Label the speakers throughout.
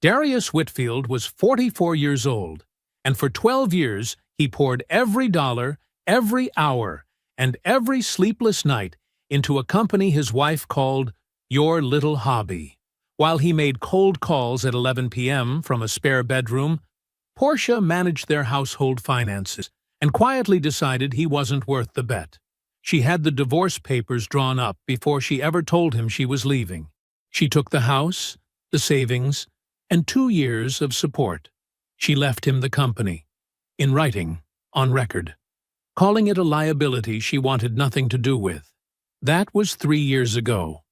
Speaker 1: Darius Whitfield was 44 years old, and for 12 years he poured every dollar, every hour, and every sleepless night into a company his wife called Your Little Hobby. While he made cold calls at 11 p.m. from a spare bedroom, Portia managed their household finances and quietly decided he wasn't worth the bet. She had the divorce papers drawn up before she ever told him she was leaving. She took the house, the savings, and 2 years of support. She left him the company, in writing, on record, calling it a liability she wanted nothing to do with. That was 3 years ago.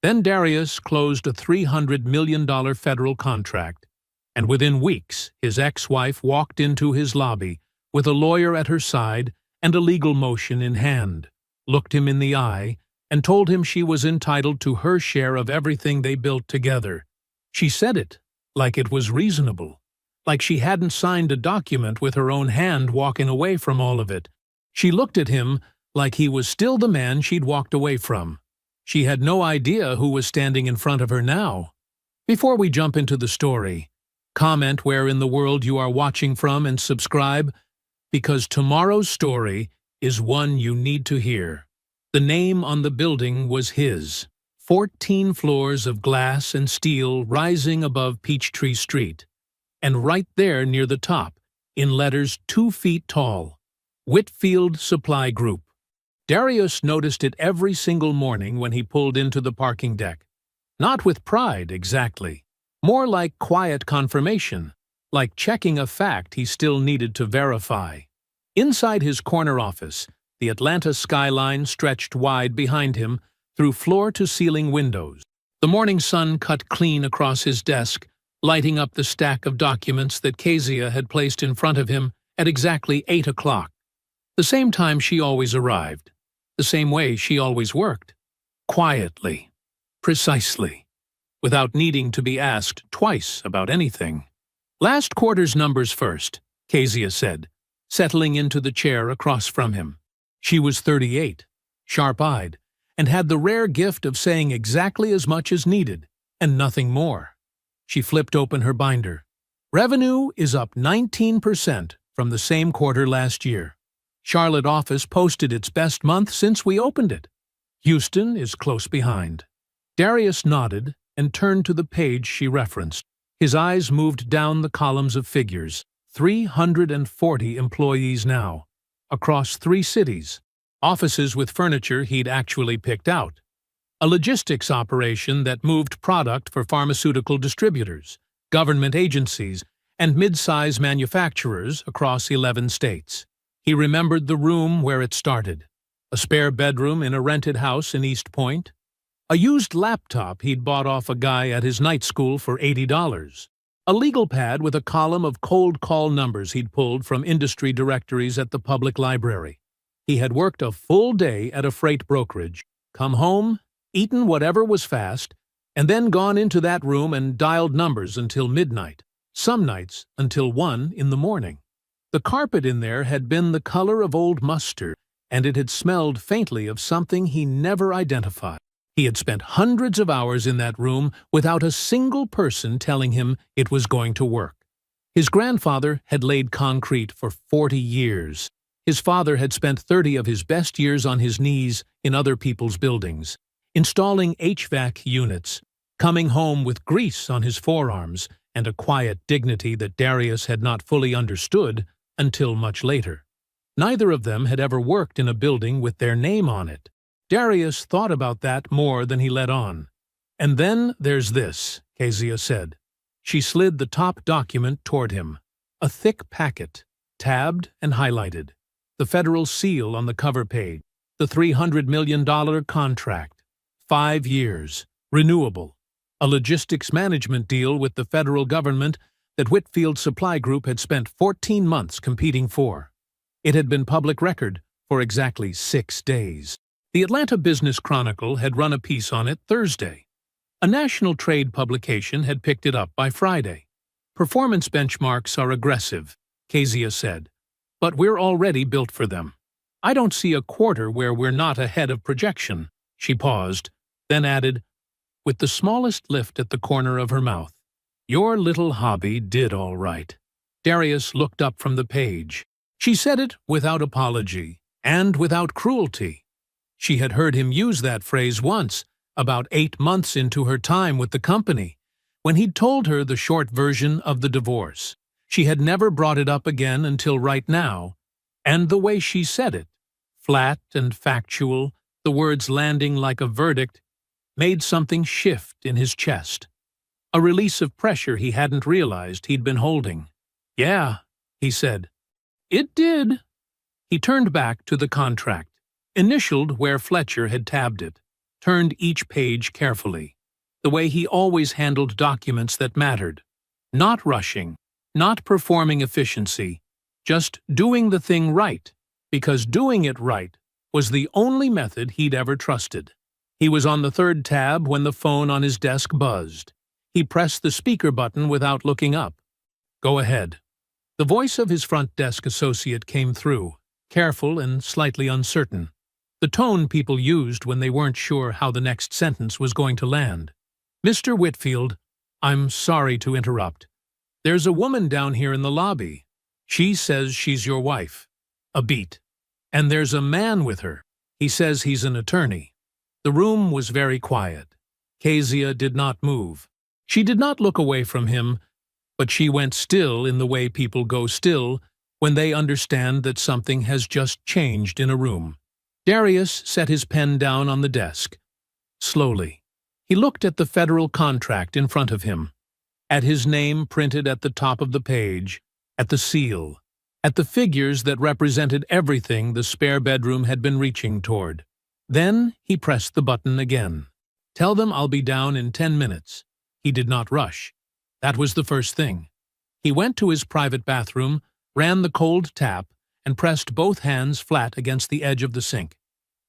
Speaker 1: Then Darius closed a $300 million federal contract, and within weeks his ex-wife walked into his lobby with a lawyer at her side and a legal motion in hand, looked him in the eye, and told him she was entitled to her share of everything they built together. She said it like it was reasonable, like she hadn't signed a document with her own hand walking away from all of it. She looked at him like he was still the man she'd walked away from. She had no idea who was standing in front of her now. Before we jump into the story, comment where in the world you are watching from and subscribe, because tomorrow's story is one you need to hear. The name on the building was his. 14 floors of glass and steel rising above Peachtree Street. And right there near the top, in letters 2 feet tall, Whitfield Supply Group. Darius noticed it every single morning when he pulled into the parking deck. Not with pride, exactly. More like quiet confirmation, like checking a fact he still needed to verify. Inside his corner office, the Atlanta skyline stretched wide behind him through floor-to-ceiling windows. The morning sun cut clean across his desk, lighting up the stack of documents that Kezia had placed in front of him at exactly 8 o'clock. The same time she always arrived. The same way she always worked. Quietly. Precisely. Without needing to be asked twice about anything. "Last quarter's numbers first," Kezia said, settling into the chair across from him. She was 38, sharp-eyed, and had the rare gift of saying exactly as much as needed, and nothing more. She flipped open her binder. Revenue is up 19% from the same quarter last year. Charlotte office posted its best month since we opened it. Houston is close behind. Darius nodded and turned to the page she referenced. His eyes moved down the columns of figures. 340 employees now, across 3 cities. Offices with furniture he'd actually picked out. A logistics operation that moved product for pharmaceutical distributors, government agencies, and mid-size manufacturers across 11 states. He remembered the room where it started. A spare bedroom in a rented house in East Point. A used laptop he'd bought off a guy at his night school for $80. A legal pad with a column of cold call numbers he'd pulled from industry directories at the public library. He had worked a full day at a freight brokerage, come home, eaten whatever was fast, and then gone into that room and dialed numbers until midnight, some nights until 1 in the morning. The carpet in there had been the color of old mustard, and it had smelled faintly of something he never identified. He had spent hundreds of hours in that room without a single person telling him it was going to work. His grandfather had laid concrete for 40 years. His father had spent 30 of his best years on his knees in other people's buildings, installing HVAC units, coming home with grease on his forearms and a quiet dignity that Darius had not fully understood until much later. Neither of them had ever worked in a building with their name on it. Darius thought about that more than he let on. "And then there's this," Kezia said. She slid the top document toward him. A thick packet, tabbed and highlighted. The federal seal on the cover page. The $300 million contract. 5 years. Renewable. A logistics management deal with the federal government that Whitfield Supply Group had spent 14 months competing for. It had been public record for exactly 6 days. The Atlanta Business Chronicle had run a piece on it Thursday. A national trade publication had picked it up by Friday. "Performance benchmarks are aggressive," Kezia said, "but we're already built for them. I don't see a quarter where we're not ahead of projection." She paused, then added, with the smallest lift at the corner of her mouth, Your little hobby did all right. Darius looked up from the page. She said it without apology and without cruelty. She had heard him use that phrase once, about 8 months into her time with the company, when he'd told her the short version of the divorce. She had never brought it up again until right now, and the way she said it, flat and factual, the words landing like a verdict, made something shift in his chest. A release of pressure he hadn't realized he'd been holding. "Yeah," he said. "It did." He turned back to the contract, initialed where Fletcher had tabbed it, turned each page carefully, the way he always handled documents that mattered. Not rushing, not performing efficiency, just doing the thing right, because doing it right was the only method he'd ever trusted. He was on the 3rd tab when the phone on his desk buzzed. He pressed the speaker button without looking up. "Go ahead." The voice of his front desk associate came through, careful and slightly uncertain, the tone people used when they weren't sure how the next sentence was going to land. "Mr. Whitfield, I'm sorry to interrupt. There's a woman down here in the lobby. She says she's your wife." A beat. "And there's a man with her. He says he's an attorney." The room was very quiet. Kezia did not move. She did not look away from him, but she went still in the way people go still when they understand that something has just changed in a room. Darius set his pen down on the desk. Slowly, he looked at the federal contract in front of him, at his name printed at the top of the page, at the seal, at the figures that represented everything the spare bedroom had been reaching toward. Then he pressed the button again. "Tell them I'll be down in 10 minutes. He did not rush. That was the first thing. He went to his private bathroom, ran the cold tap, and pressed both hands flat against the edge of the sink.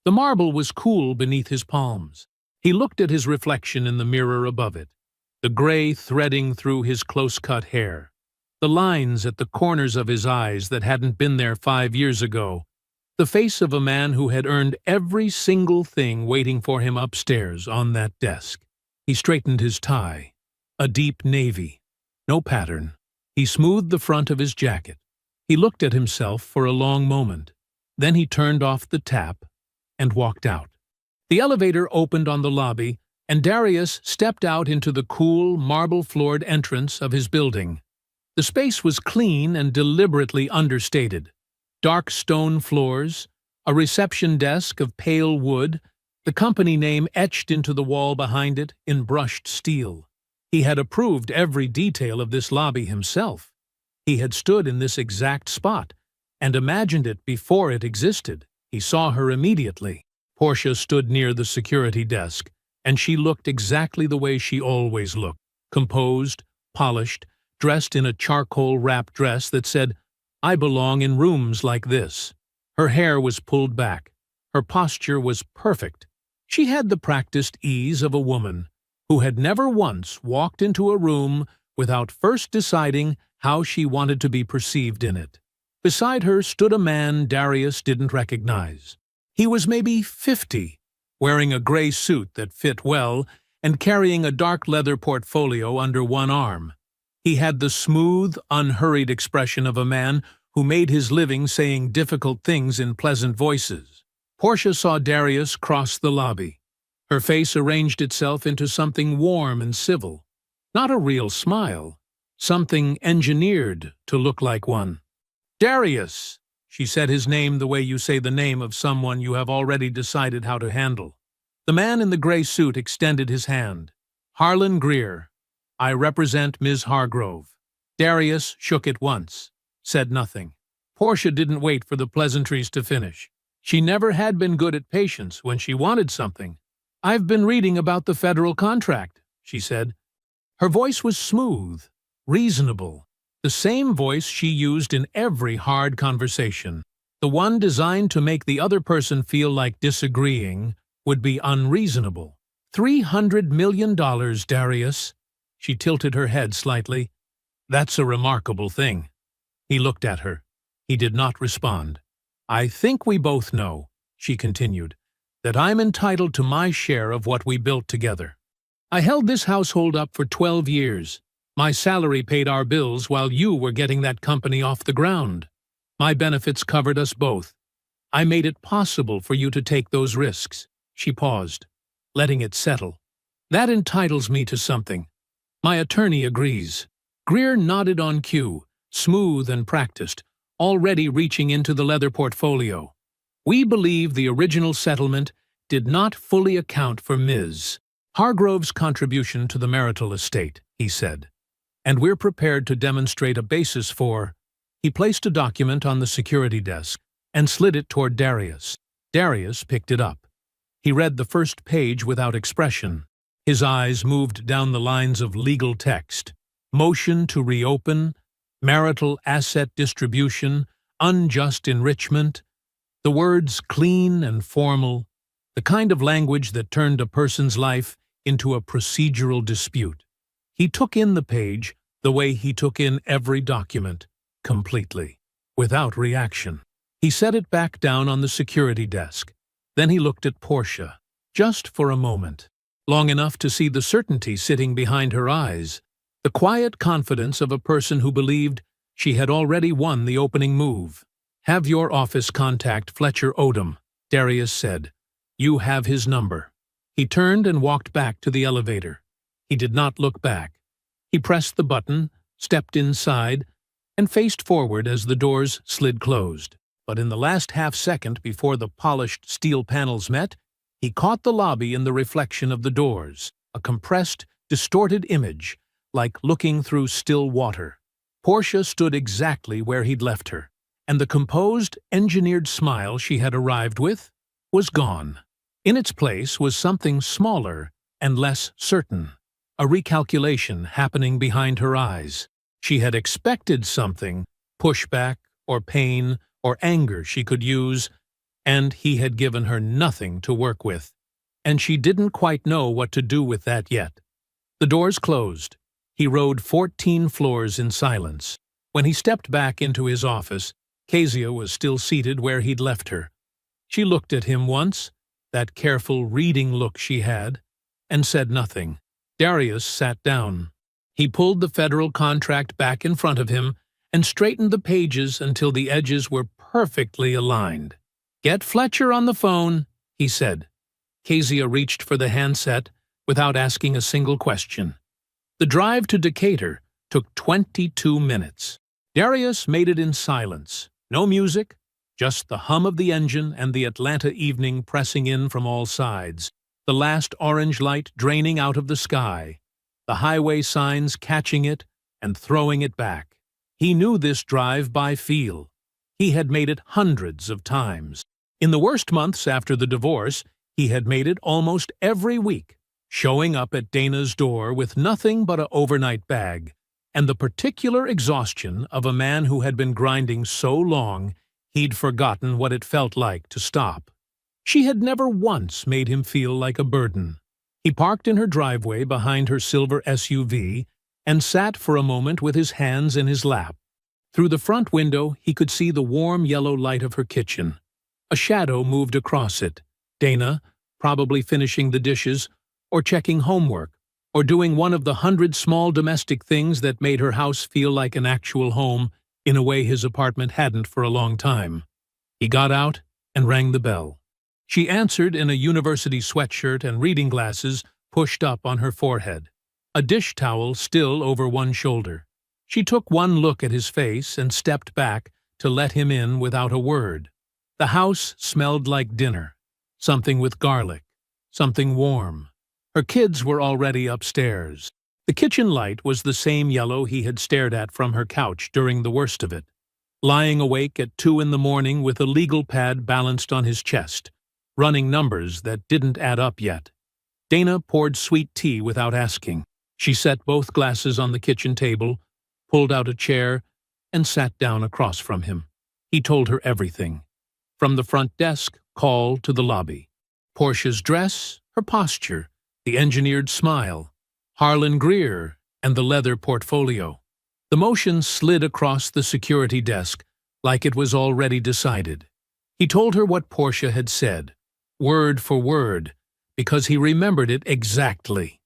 Speaker 1: The marble was cool beneath his palms. He looked at his reflection in the mirror above it, the gray threading through his close-cut hair, the lines at the corners of his eyes that hadn't been there 5 years ago, the face of a man who had earned every single thing waiting for him upstairs on that desk. He straightened his tie, a deep navy, no pattern. He smoothed the front of his jacket. He looked at himself for a long moment. Then he turned off the tap and walked out. The elevator opened on the lobby, and Darius stepped out into the cool, marble-floored entrance of his building. The space was clean and deliberately understated. Dark stone floors, a reception desk of pale wood, the company name etched into the wall behind it in brushed steel. He had approved every detail of this lobby himself. He had stood in this exact spot and imagined it before it existed. He saw her immediately. Portia stood near the security desk, and she looked exactly the way she always looked, composed, polished, dressed in a charcoal-wrapped dress that said, "I belong in rooms like this." Her hair was pulled back. Her posture was perfect. She had the practiced ease of a woman who had never once walked into a room without first deciding how she wanted to be perceived in it. Beside her stood a man Darius didn't recognize. He was maybe 50, wearing a gray suit that fit well and carrying a dark leather portfolio under one arm. He had the smooth, unhurried expression of a man who made his living saying difficult things in pleasant voices. Portia saw Darius cross the lobby. Her face arranged itself into something warm and civil. Not a real smile. Something engineered to look like one. "Darius!" She said his name the way you say the name of someone you have already decided how to handle. The man in the gray suit extended his hand. "Harlan Greer. I represent Ms. Hargrove." Darius shook it once, said nothing. Portia didn't wait for the pleasantries to finish. She never had been good at patience when she wanted something. "I've been reading about the federal contract," she said. Her voice was smooth, reasonable, the same voice she used in every hard conversation, the one designed to make the other person feel like disagreeing would be unreasonable. $300 million, Darius. She tilted her head slightly. "That's a remarkable thing." He looked at her. He did not respond. "I think we both know," she continued, "that I'm entitled to my share of what we built together. I held this household up for 12 years. My salary paid our bills while you were getting that company off the ground. My benefits covered us both. I made it possible for you to take those risks." She paused, letting it settle. "That entitles me to something. My attorney agrees." Greer nodded on cue, smooth and practiced, already reaching into the leather portfolio. "We believe the original settlement did not fully account for Ms. Hargrove's contribution to the marital estate," he said, "and we're prepared to demonstrate a basis for—" He placed a document on the security desk and slid it toward Darius. Darius picked it up. He read the first page without expression. His eyes moved down the lines of legal text. Motion to reopen, marital asset distribution, unjust enrichment. The words clean and formal, the kind of language that turned a person's life into a procedural dispute. He took in the page the way he took in every document, completely, without reaction. He set it back down on the security desk. Then he looked at Portia, just for a moment, long enough to see the certainty sitting behind her eyes, the quiet confidence of a person who believed she had already won the opening move. "Have your office contact Fletcher Odom," Darius said. "You have his number." He turned and walked back to the elevator. He did not look back. He pressed the button, stepped inside, and faced forward as the doors slid closed. But in the last half-second before the polished steel panels met, he caught the lobby in the reflection of the doors, a compressed, distorted image, like looking through still water. Portia stood exactly where he'd left her, and the composed, engineered smile she had arrived with was gone. In its place was something smaller and less certain, a recalculation happening behind her eyes. She had expected something, pushback or pain or anger she could use, and he had given her nothing to work with. And she didn't quite know what to do with that yet. The doors closed. He rode 14 floors in silence. When he stepped back into his office, Kezia was still seated where he'd left her. She looked at him once, that careful reading look she had, and said nothing. Darius sat down. He pulled the federal contract back in front of him and straightened the pages until the edges were perfectly aligned. "Get Fletcher on the phone," he said. Kezia reached for the handset without asking a single question. The drive to Decatur took 22 minutes. Darius made it in silence. No music, just the hum of the engine and the Atlanta evening pressing in from all sides, the last orange light draining out of the sky, the highway signs catching it and throwing it back. He knew this drive by feel. He had made it hundreds of times. In the worst months after the divorce, he had made it almost every week, showing up at Dana's door with nothing but an overnight bag, and the particular exhaustion of a man who had been grinding so long he'd forgotten what it felt like to stop. She had never once made him feel like a burden. He parked in her driveway behind her silver SUV and sat for a moment with his hands in his lap. Through the front window he could see the warm yellow light of her kitchen. A shadow moved across it. Dana, probably finishing the dishes, or checking homework, or doing one of the 100 small domestic things that made her house feel like an actual home in a way his apartment hadn't for a long time. He got out and rang the bell. She answered in a university sweatshirt and reading glasses pushed up on her forehead, a dish towel still over one shoulder. She took one look at his face and stepped back to let him in without a word. The house smelled like dinner, something with garlic, something warm. Her kids were already upstairs. The kitchen light was the same yellow he had stared at from her couch during the worst of it. Lying awake at 2 a.m. with a legal pad balanced on his chest, running numbers that didn't add up yet. Dana poured sweet tea without asking. She set both glasses on the kitchen table, pulled out a chair, and sat down across from him. He told her everything, from the front desk call to the lobby. Portia's dress, her posture, the engineered smile, Harlan Greer, and the leather portfolio. The motion slid across the security desk like it was already decided. He told her what Portia had said, word for word, because he remembered it exactly.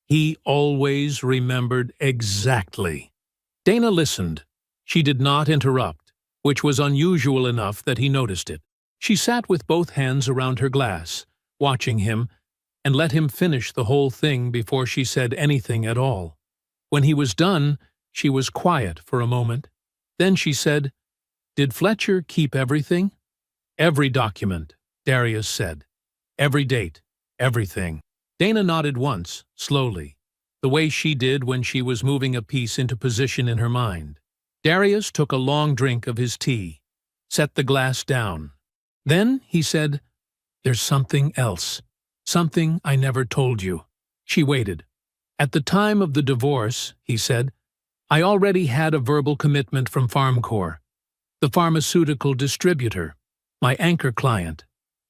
Speaker 1: He always remembered exactly. Dana listened. She did not interrupt, which was unusual enough that he noticed it. She sat with both hands around her glass, watching him, and let him finish the whole thing before she said anything at all. When he was done, she was quiet for a moment. Then she said, "Did Fletcher keep everything?" "Every document," Darius said. "Every date, everything." Dana nodded once, slowly, the way she did when she was moving a piece into position in her mind. Darius took a long drink of his tea, set the glass down. Then he said, "There's something else. Something I never told you." She waited. "At the time of the divorce," he said, "I already had a verbal commitment from FarmCorp, the pharmaceutical distributor, my anchor client.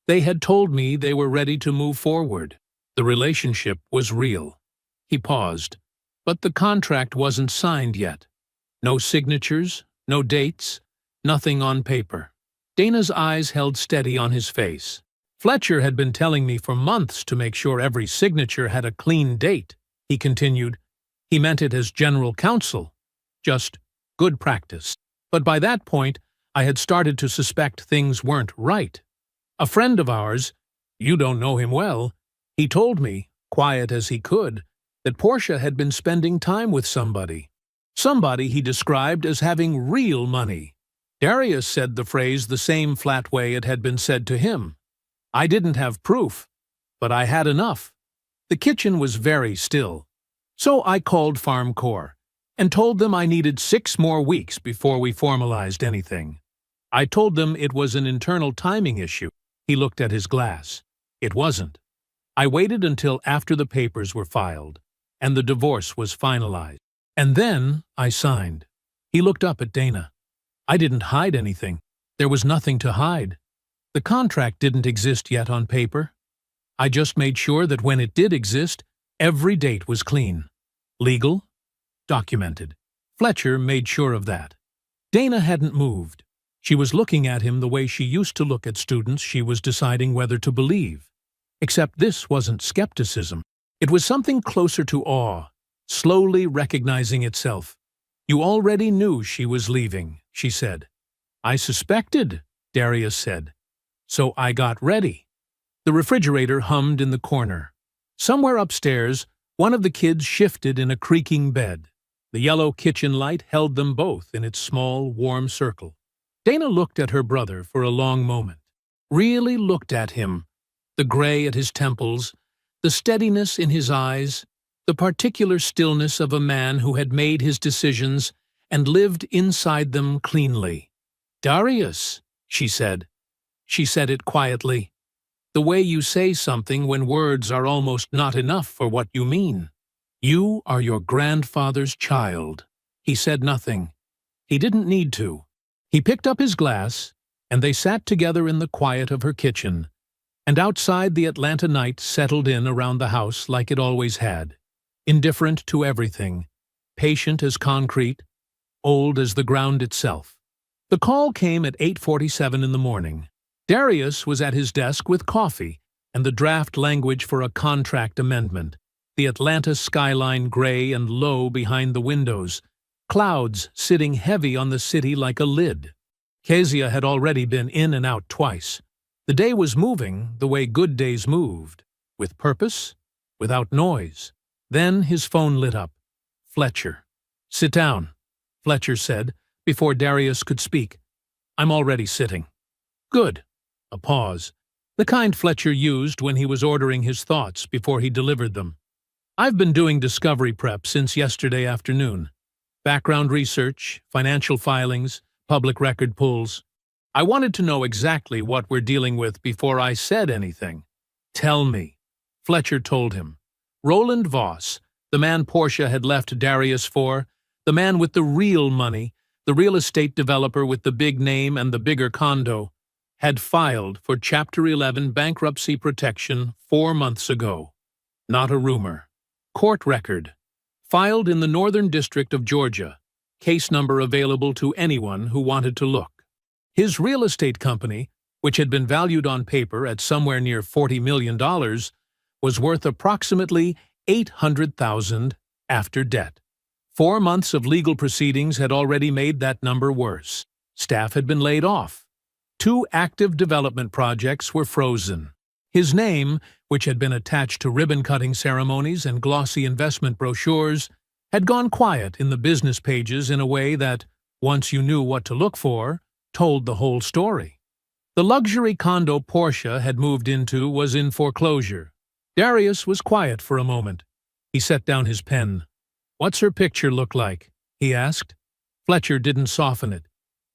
Speaker 1: They had told me they were ready to move forward. The relationship was real." He paused, but the contract wasn't signed yet. No signatures, no dates, nothing on paper. Dana's eyes held steady on his face. "Fletcher had been telling me for months to make sure every signature had a clean date," he continued. "He meant it as general counsel. Just good practice. But by that point, I had started to suspect things weren't right. A friend of ours, you don't know him well, he told me, quiet as he could, that Portia had been spending time with somebody. Somebody he described as having real money. Darius said the phrase the same flat way it had been said to him. I didn't have proof, but I had enough. The kitchen was very still. So I called FarmCorp and told them I needed 6 more weeks before we formalized anything. I told them it was an internal timing issue." He looked at his glass. "It wasn't. I waited until after the papers were filed and the divorce was finalized. And then I signed." He looked up at Dana. "I didn't hide anything. There was nothing to hide. The contract didn't exist yet on paper. I just made sure that when it did exist, every date was clean. Legal, documented. Fletcher made sure of that." Dana hadn't moved. She was looking at him the way she used to look at students she was deciding whether to believe. Except this wasn't skepticism. It was something closer to awe, slowly recognizing itself. "You already knew she was leaving," she said. "I suspected," Darius said. "So I got ready." The refrigerator hummed in the corner. Somewhere upstairs, one of the kids shifted in a creaking bed. The yellow kitchen light held them both in its small, warm circle. Dana looked at her brother for a long moment. Really looked at him. The gray at his temples, the steadiness in his eyes, the particular stillness of a man who had made his decisions and lived inside them cleanly. "Darius," she said. She said it quietly. "The way you say something when words are almost not enough for what you mean. You are your grandfather's child." He said nothing. He didn't need to. He picked up his glass, and they sat together in the quiet of her kitchen. And outside, the Atlanta night settled in around the house like it always had, indifferent to everything, patient as concrete, old as the ground itself. The call came at 8:47 in the morning. Darius was at his desk with coffee and the draft language for a contract amendment, the Atlanta skyline gray and low behind the windows, clouds sitting heavy on the city like a lid. Kezia had already been in and out twice. The day was moving the way good days moved, with purpose, without noise. Then his phone lit up. Fletcher. "Sit down," Fletcher said, before Darius could speak. "I'm already sitting." "Good." A pause. The kind Fletcher used when he was ordering his thoughts before he delivered them. "I've been doing discovery prep since yesterday afternoon. Background research, financial filings, public record pulls. I wanted to know exactly what we're dealing with before I said anything." "Tell me," Fletcher told him. Roland Voss, the man Portia had left Darius for, the man with the real money, the real estate developer with the big name and the bigger condo, had filed for Chapter 11 bankruptcy protection 4 months ago. Not a rumor. Court record. Filed in the Northern District of Georgia. Case number available to anyone who wanted to look. His real estate company, which had been valued on paper at somewhere near $40 million, was worth approximately $800,000 after debt. 4 months of legal proceedings had already made that number worse. Staff had been laid off. 2 active development projects were frozen. His name, which had been attached to ribbon-cutting ceremonies and glossy investment brochures, had gone quiet in the business pages in a way that, once you knew what to look for, told the whole story. The luxury condo Portia had moved into was in foreclosure. Darius was quiet for a moment. He set down his pen. "What's her picture look like?" he asked. Fletcher didn't soften it.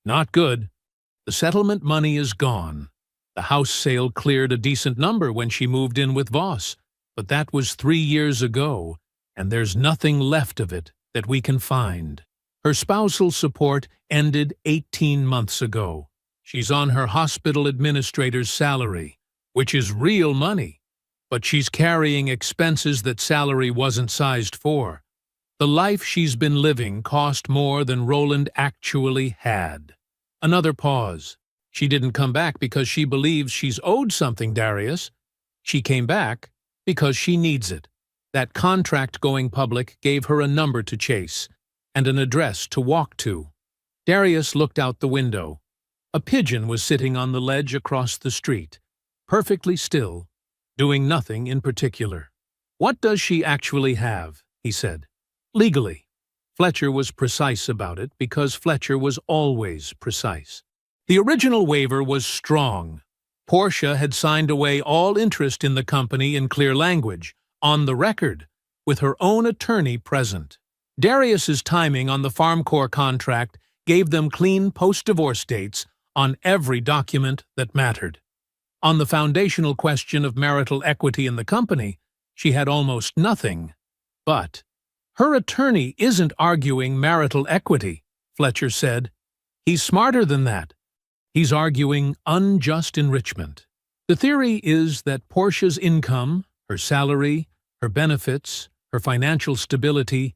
Speaker 1: "Not good. The settlement money is gone. The house sale cleared a decent number when she moved in with Voss, but that was 3 years ago, and there's nothing left of it that we can find. Her spousal support ended 18 months ago. She's on her hospital administrator's salary, which is real money, but she's carrying expenses that salary wasn't sized for. The life she's been living cost more than Roland actually had." Another pause. "She didn't come back because she believes she's owed something, Darius. She came back because she needs it. That contract going public gave her a number to chase and an address to walk to." Darius looked out the window. A pigeon was sitting on the ledge across the street, perfectly still, doing nothing in particular. "What does she actually have?" he said. "Legally." Fletcher was precise about it because Fletcher was always precise. The original waiver was strong. Portia had signed away all interest in the company in clear language, on the record, with her own attorney present. Darius's timing on the FarmCorp contract gave them clean post-divorce dates on every document that mattered. On the foundational question of marital equity in the company, she had almost nothing. But her attorney isn't arguing marital equity, Fletcher said. He's smarter than that. He's arguing unjust enrichment. The theory is that Portia's income, her salary, her benefits, her financial stability,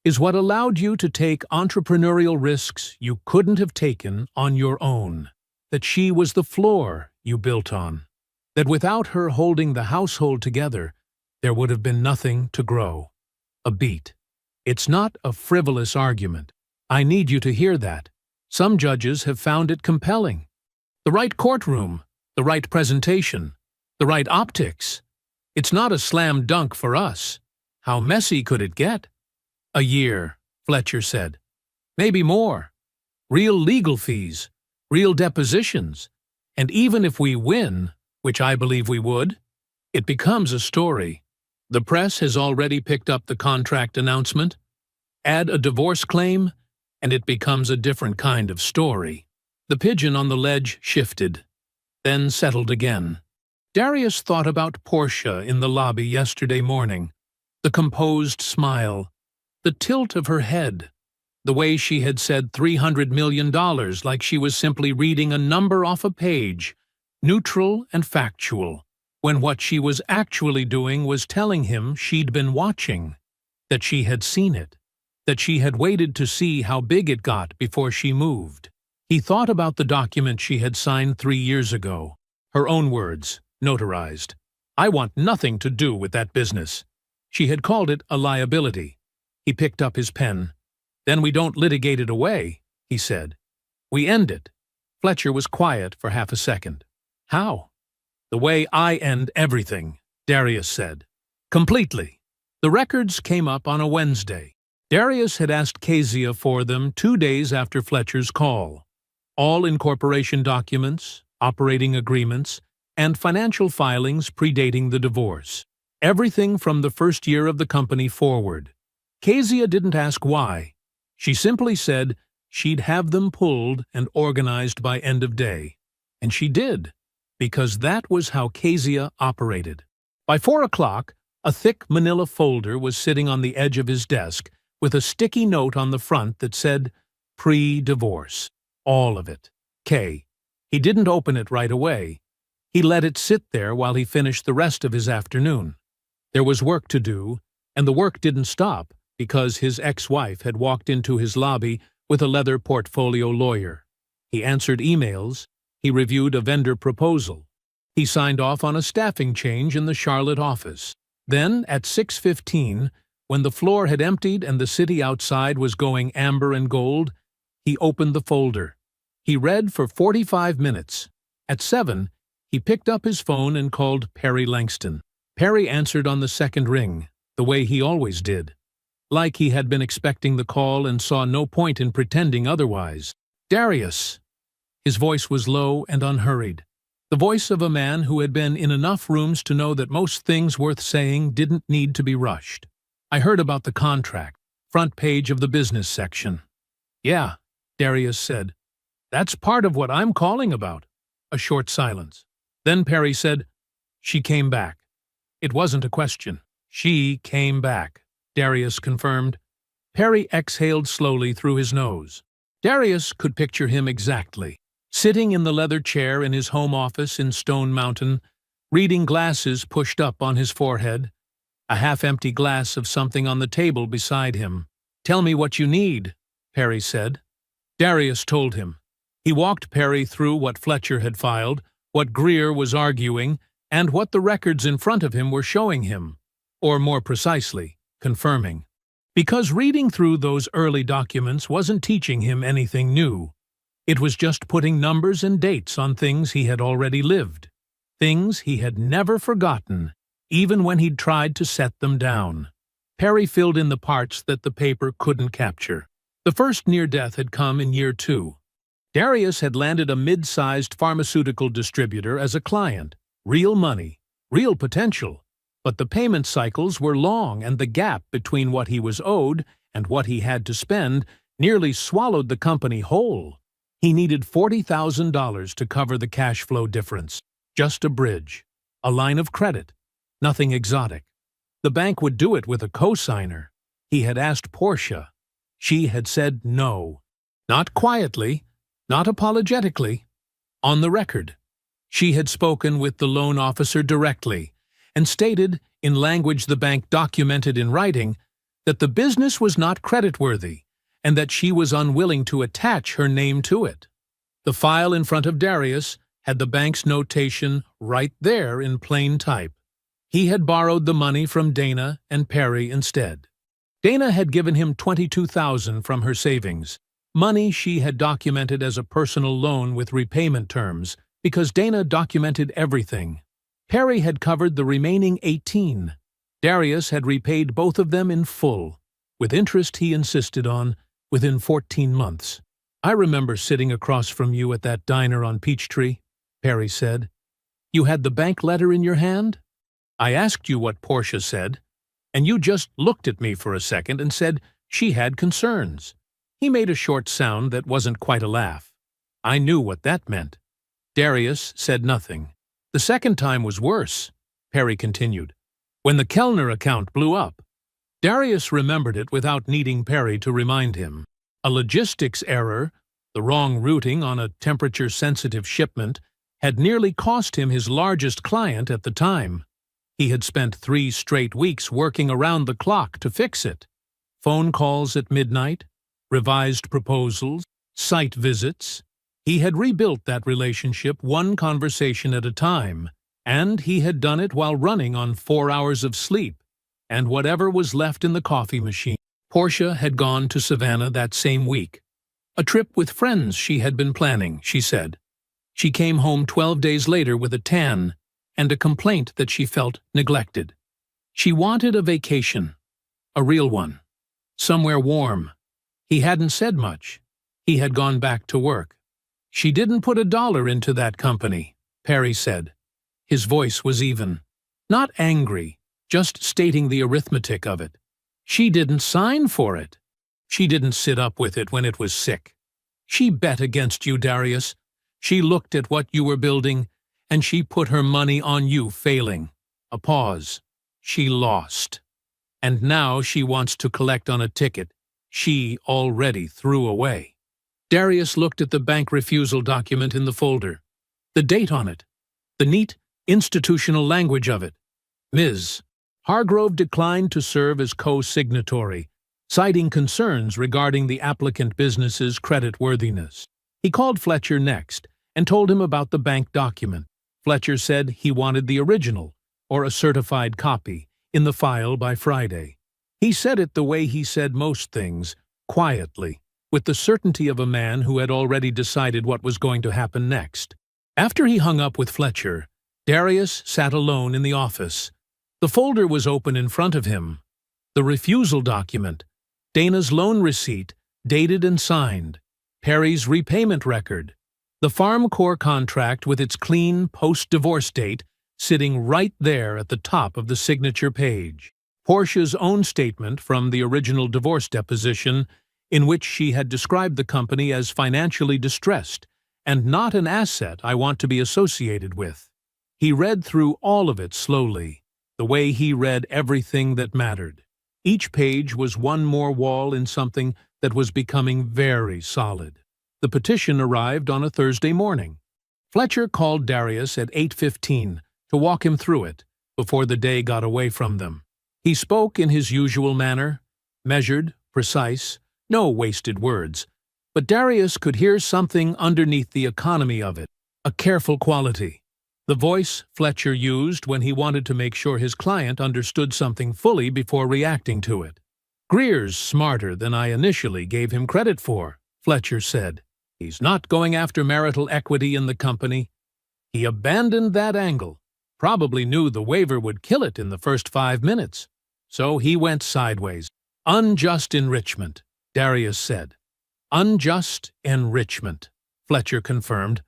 Speaker 1: is what allowed you to take entrepreneurial risks you couldn't have taken on your own. That she was the floor you built on. That without her holding the household together, there would have been nothing to grow. A beat. It's not a frivolous argument. I need you to hear that. Some judges have found it compelling. The right courtroom, the right presentation, the right optics. It's not a slam dunk for us. How messy could it get? "A year," Fletcher said. "Maybe more. Real legal fees, real depositions, and even if we win, which I believe we would, it becomes a story. The press has already picked up the contract announcement. Add a divorce claim, and it becomes a different kind of story." The pigeon on the ledge shifted, then settled again. Darius thought about Portia in the lobby yesterday morning. The composed smile, the tilt of her head, the way she had said $300 million like she was simply reading a number off a page, neutral and factual, when what she was actually doing was telling him she'd been watching, that she had seen it, that she had waited to see how big it got before she moved. He thought about the document she had signed 3 years ago. Her own words, notarized. "I want nothing to do with that business." She had called it a liability. He picked up his pen. "Then we don't litigate it away," he said. "We end it." Fletcher was quiet for half a second. "How?" "The way I end everything," Darius said. "Completely." The records came up on a Wednesday. Darius had asked Kezia for them 2 days after Fletcher's call. All incorporation documents, operating agreements, and financial filings predating the divorce. Everything from the first year of the company forward. Kezia didn't ask why. She simply said she'd have them pulled and organized by end of day. And she did, because that was how Kezia operated. By 4 o'clock, a thick manila folder was sitting on the edge of his desk with a sticky note on the front that said, "Pre-divorce." All of it. K. He didn't open it right away. He let it sit there while he finished the rest of his afternoon. There was work to do, and the work didn't stop because his ex-wife had walked into his lobby with a leather portfolio lawyer. He answered emails. He reviewed a vendor proposal. He signed off on a staffing change in the Charlotte office. Then, at 6:15, when the floor had emptied and the city outside was going amber and gold, he opened the folder. He read for 45 minutes. At 7, he picked up his phone and called Perry Langston. Perry answered on the second ring, the way he always did, like he had been expecting the call and saw no point in pretending otherwise. "Darius." His voice was low and unhurried, the voice of a man who had been in enough rooms to know that most things worth saying didn't need to be rushed. "I heard about the contract, front page of the business section." "Yeah," Darius said. "That's part of what I'm calling about." A short silence. Then Perry said, "She came back." It wasn't a question. "She came back," Darius confirmed. Perry exhaled slowly through his nose. Darius could picture him exactly, sitting in the leather chair in his home office in Stone Mountain, reading glasses pushed up on his forehead, a half-empty glass of something on the table beside him. "Tell me what you need," Perry said. Darius told him. He walked Perry through what Fletcher had filed, what Greer was arguing, and what the records in front of him were showing him, or more precisely, confirming. Because reading through those early documents wasn't teaching him anything new. It was just putting numbers and dates on things he had already lived, things he had never forgotten, even when he'd tried to set them down. Perry filled in the parts that the paper couldn't capture. The first near-death had come in year 2. Darius had landed a mid-sized pharmaceutical distributor as a client. Real money, real potential, but the payment cycles were long and the gap between what he was owed and what he had to spend nearly swallowed the company whole. He needed $40,000 to cover the cash flow difference. Just a bridge, a line of credit, nothing exotic. The bank would do it with a co-signer. He had asked Portia. She had said no. Not quietly, not apologetically. On the record. She had spoken with the loan officer directly and stated, in language the bank documented in writing, that the business was not creditworthy and that she was unwilling to attach her name to it. The file in front of Darius had the bank's notation right there in plain type. He had borrowed the money from Dana and Perry instead. Dana had given him $22,000 from her savings, money she had documented as a personal loan with repayment terms, because Dana documented everything. Perry had covered the remaining 18. Darius had repaid both of them in full, with interest he insisted on, within 14 months. "I remember sitting across from you at that diner on Peachtree," Perry said. "You had the bank letter in your hand? I asked you what Portia said, and you just looked at me for a second and said she had concerns." He made a short sound that wasn't quite a laugh. I knew what that meant. Darius said nothing. "The second time was worse," Perry continued, "when the Kellner account blew up." Darius remembered it without needing Perry to remind him. A logistics error, the wrong routing on a temperature-sensitive shipment, had nearly cost him his largest client at the time. He had spent 3 straight weeks working around the clock to fix it. Phone calls at midnight, revised proposals, site visits. He had rebuilt that relationship one conversation at a time, and he had done it while running on 4 hours of sleep and whatever was left in the coffee machine. Portia had gone to Savannah that same week. A trip with friends she had been planning, she said. She came home 12 days later with a tan and a complaint that she felt neglected. She wanted a vacation, a real one, somewhere warm. He hadn't said much. He had gone back to work. "She didn't put $1 into that company," Perry said. His voice was even. Not angry, just stating the arithmetic of it. "She didn't sign for it. She didn't sit up with it when it was sick. She bet against you, Darius. She looked at what you were building, and she put her money on you failing." A pause. "She lost. And now she wants to collect on a ticket she already threw away." Darius looked at the bank refusal document in the folder. The date on it. The neat, institutional language of it. Ms. Hargrove declined to serve as co-signatory, citing concerns regarding the applicant business's creditworthiness. He called Fletcher next and told him about the bank document. Fletcher said he wanted the original, or a certified copy, in the file by Friday. He said it the way he said most things, quietly, with the certainty of a man who had already decided what was going to happen next. After he hung up with Fletcher, Darius sat alone in the office. The folder was open in front of him. The refusal document, Dana's loan receipt, dated and signed, Perry's repayment record, the Farm Corps contract with its clean post-divorce date sitting right there at the top of the signature page. Portia's own statement from the original divorce deposition, in which she had described the company as financially distressed and not an asset I want to be associated with. He read through all of it slowly, the way he read everything that mattered. Each page was one more wall in something that was becoming very solid. The petition arrived on a Thursday morning. Fletcher called Darius at 8:15 to walk him through it before the day got away from them. He spoke in his usual manner, measured, precise, no wasted words, but Darius could hear something underneath the economy of it, a careful quality. The voice Fletcher used when he wanted to make sure his client understood something fully before reacting to it. "Greer's smarter than I initially gave him credit for," Fletcher said. "He's not going after marital equity in the company. He abandoned that angle, probably knew the waiver would kill it in the first 5 minutes. So he went sideways. Unjust enrichment," Darius said. "Unjust enrichment," Fletcher confirmed.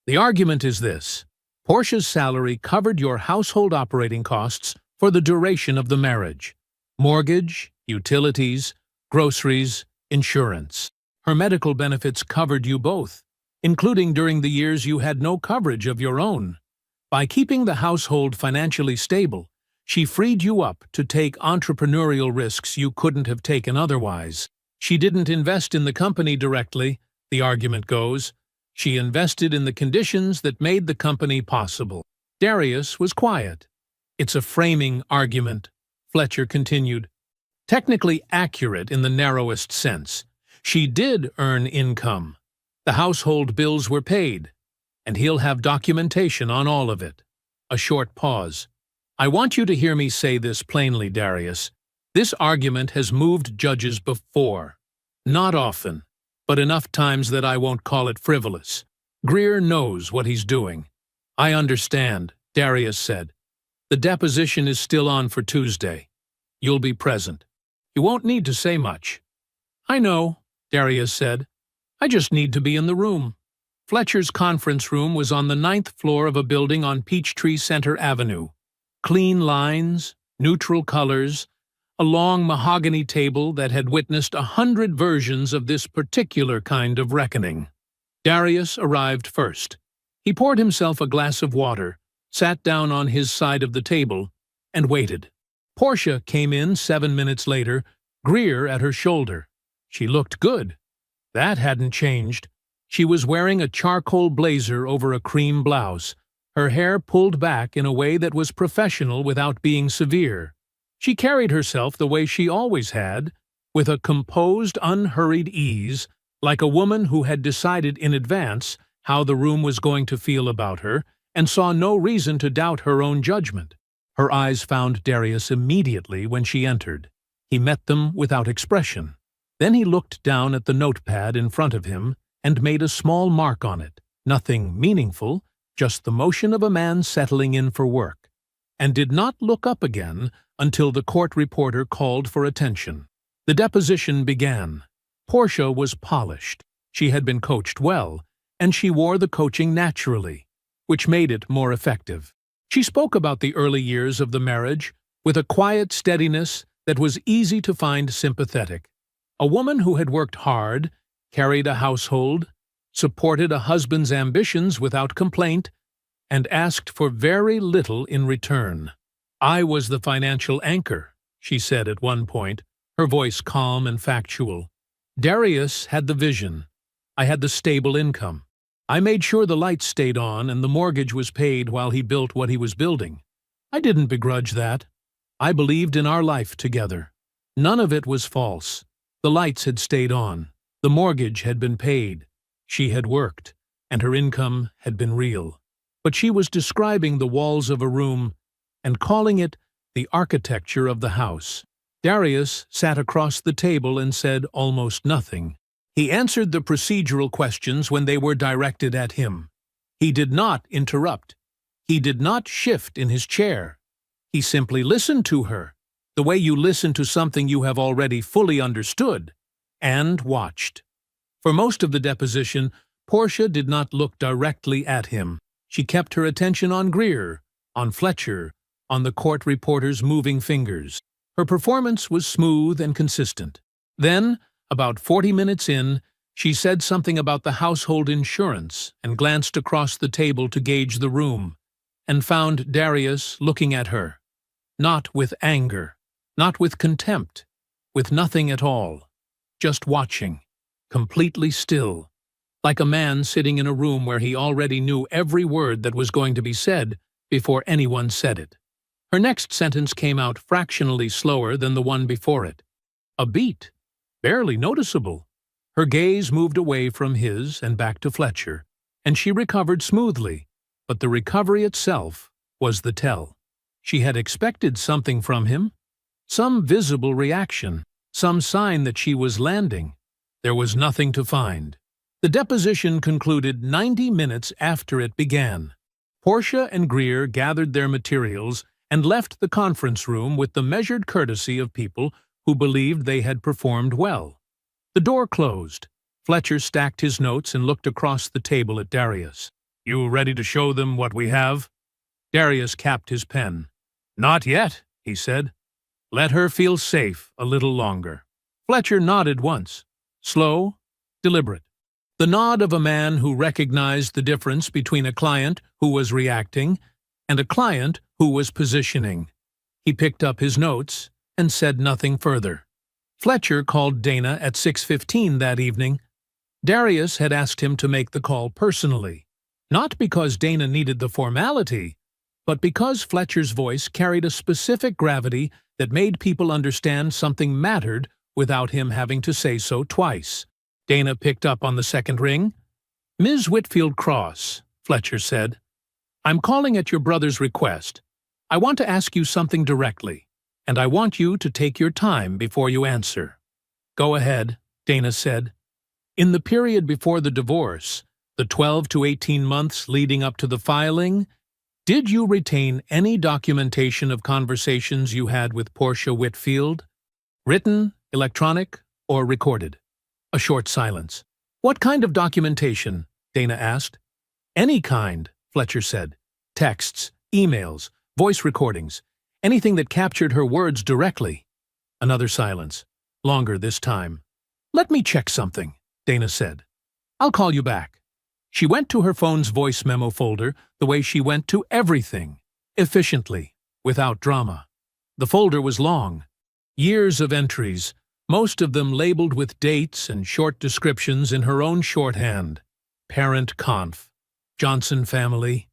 Speaker 1: "The argument is this. Portia's salary covered your household operating costs for the duration of the marriage. Mortgage, utilities, groceries, insurance. Her medical benefits covered you both, including during the years you had no coverage of your own. By keeping the household financially stable, she freed you up to take entrepreneurial risks you couldn't have taken otherwise. She didn't invest in the company directly, the argument goes. She invested in the conditions that made the company possible." Darius was quiet. "It's a framing argument," Fletcher continued. "Technically accurate in the narrowest sense. She did earn income. The household bills were paid, and he'll have documentation on all of it." A short pause. "I want you to hear me say this plainly, Darius. This argument has moved judges before. Not often, but enough times that I won't call it frivolous. Greer knows what he's doing." "I understand," Darius said. "The deposition is still on for Tuesday. You'll be present. You won't need to say much." "I know," Darius said. "I just need to be in the room." Fletcher's conference room was on the 9th floor of a building on Peachtree Center Avenue. Clean lines, neutral colors, a long mahogany table that had witnessed 100 versions of this particular kind of reckoning. Darius arrived first. He poured himself a glass of water, sat down on his side of the table, and waited. Portia came in 7 minutes later, Greer at her shoulder. She looked good. That hadn't changed. She was wearing a charcoal blazer over a cream blouse, her hair pulled back in a way that was professional without being severe. She carried herself the way she always had, with a composed, unhurried ease, like a woman who had decided in advance how the room was going to feel about her and saw no reason to doubt her own judgment. Her eyes found Darius immediately when she entered. He met them without expression. Then he looked down at the notepad in front of him and made a small mark on it, nothing meaningful, just the motion of a man settling in for work, and did not look up again until the court reporter called for attention. The deposition began. Portia was polished. She had been coached well, and she wore the coaching naturally, which made it more effective. She spoke about the early years of the marriage with a quiet steadiness that was easy to find sympathetic. A woman who had worked hard, carried a household, supported a husband's ambitions without complaint, and asked for very little in return. "I was the financial anchor," she said at one point, her voice calm and factual. "Darius had the vision. I had the stable income. I made sure the lights stayed on and the mortgage was paid while he built what he was building. I didn't begrudge that. I believed in our life together. None of it was false. The lights had stayed on. The mortgage had been paid. She had worked, and her income had been real. But she was describing the walls of a room and calling it the architecture of the house. Darius sat across the table and said almost nothing. He answered the procedural questions when they were directed at him. He did not interrupt. He did not shift in his chair. He simply listened to her, the way you listen to something you have already fully understood, and watched. For most of the deposition, Portia did not look directly at him. She kept her attention on Greer, on Fletcher, on the court reporter's moving fingers. Her performance was smooth and consistent. Then, about 40 minutes in, she said something about the household insurance and glanced across the table to gauge the room, and found Darius looking at her. Not with anger, not with contempt, with nothing at all. Just watching, completely still, like a man sitting in a room where he already knew every word that was going to be said before anyone said it. Her next sentence came out fractionally slower than the one before it. A beat, barely noticeable. Her gaze moved away from his and back to Fletcher, and she recovered smoothly, but the recovery itself was the tell. She had expected something from him, some visible reaction, some sign that she was landing. There was nothing to find. The deposition concluded 90 minutes after it began. Portia and Greer gathered their materials and left the conference room with the measured courtesy of people who believed they had performed well. The door closed. Fletcher stacked his notes and looked across the table at Darius. "You ready to show them what we have?" Darius capped his pen. "Not yet," he said. "Let her feel safe a little longer." Fletcher nodded once, slow, deliberate. The nod of a man who recognized the difference between a client who was reacting and a client who was positioning. He picked up his notes and said nothing further. Fletcher called Dana at 6:15 that evening. Darius had asked him to make the call personally, not because Dana needed the formality, but because Fletcher's voice carried a specific gravity that made people understand something mattered without him having to say so twice. Dana picked up on the second ring. "Ms. Whitfield Cross," Fletcher said, "I'm calling at your brother's request. I want to ask you something directly, and I want you to take your time before you answer." "Go ahead," Dana said. "In the period before the divorce, the 12 to 18 months leading up to the filing, did you retain any documentation of conversations you had with Portia Whitfield? Written, electronic, or recorded?" A short silence. "What kind of documentation?" Dana asked. "Any kind," Fletcher said. "Texts, emails, voice recordings, anything that captured her words directly." Another silence, longer this time. "Let me check something," Dana said. "I'll call you back." She went to her phone's voice memo folder the way she went to everything, efficiently, without drama. The folder was long. Years of entries, most of them labeled with dates and short descriptions in her own shorthand. Parent conf, Johnson family,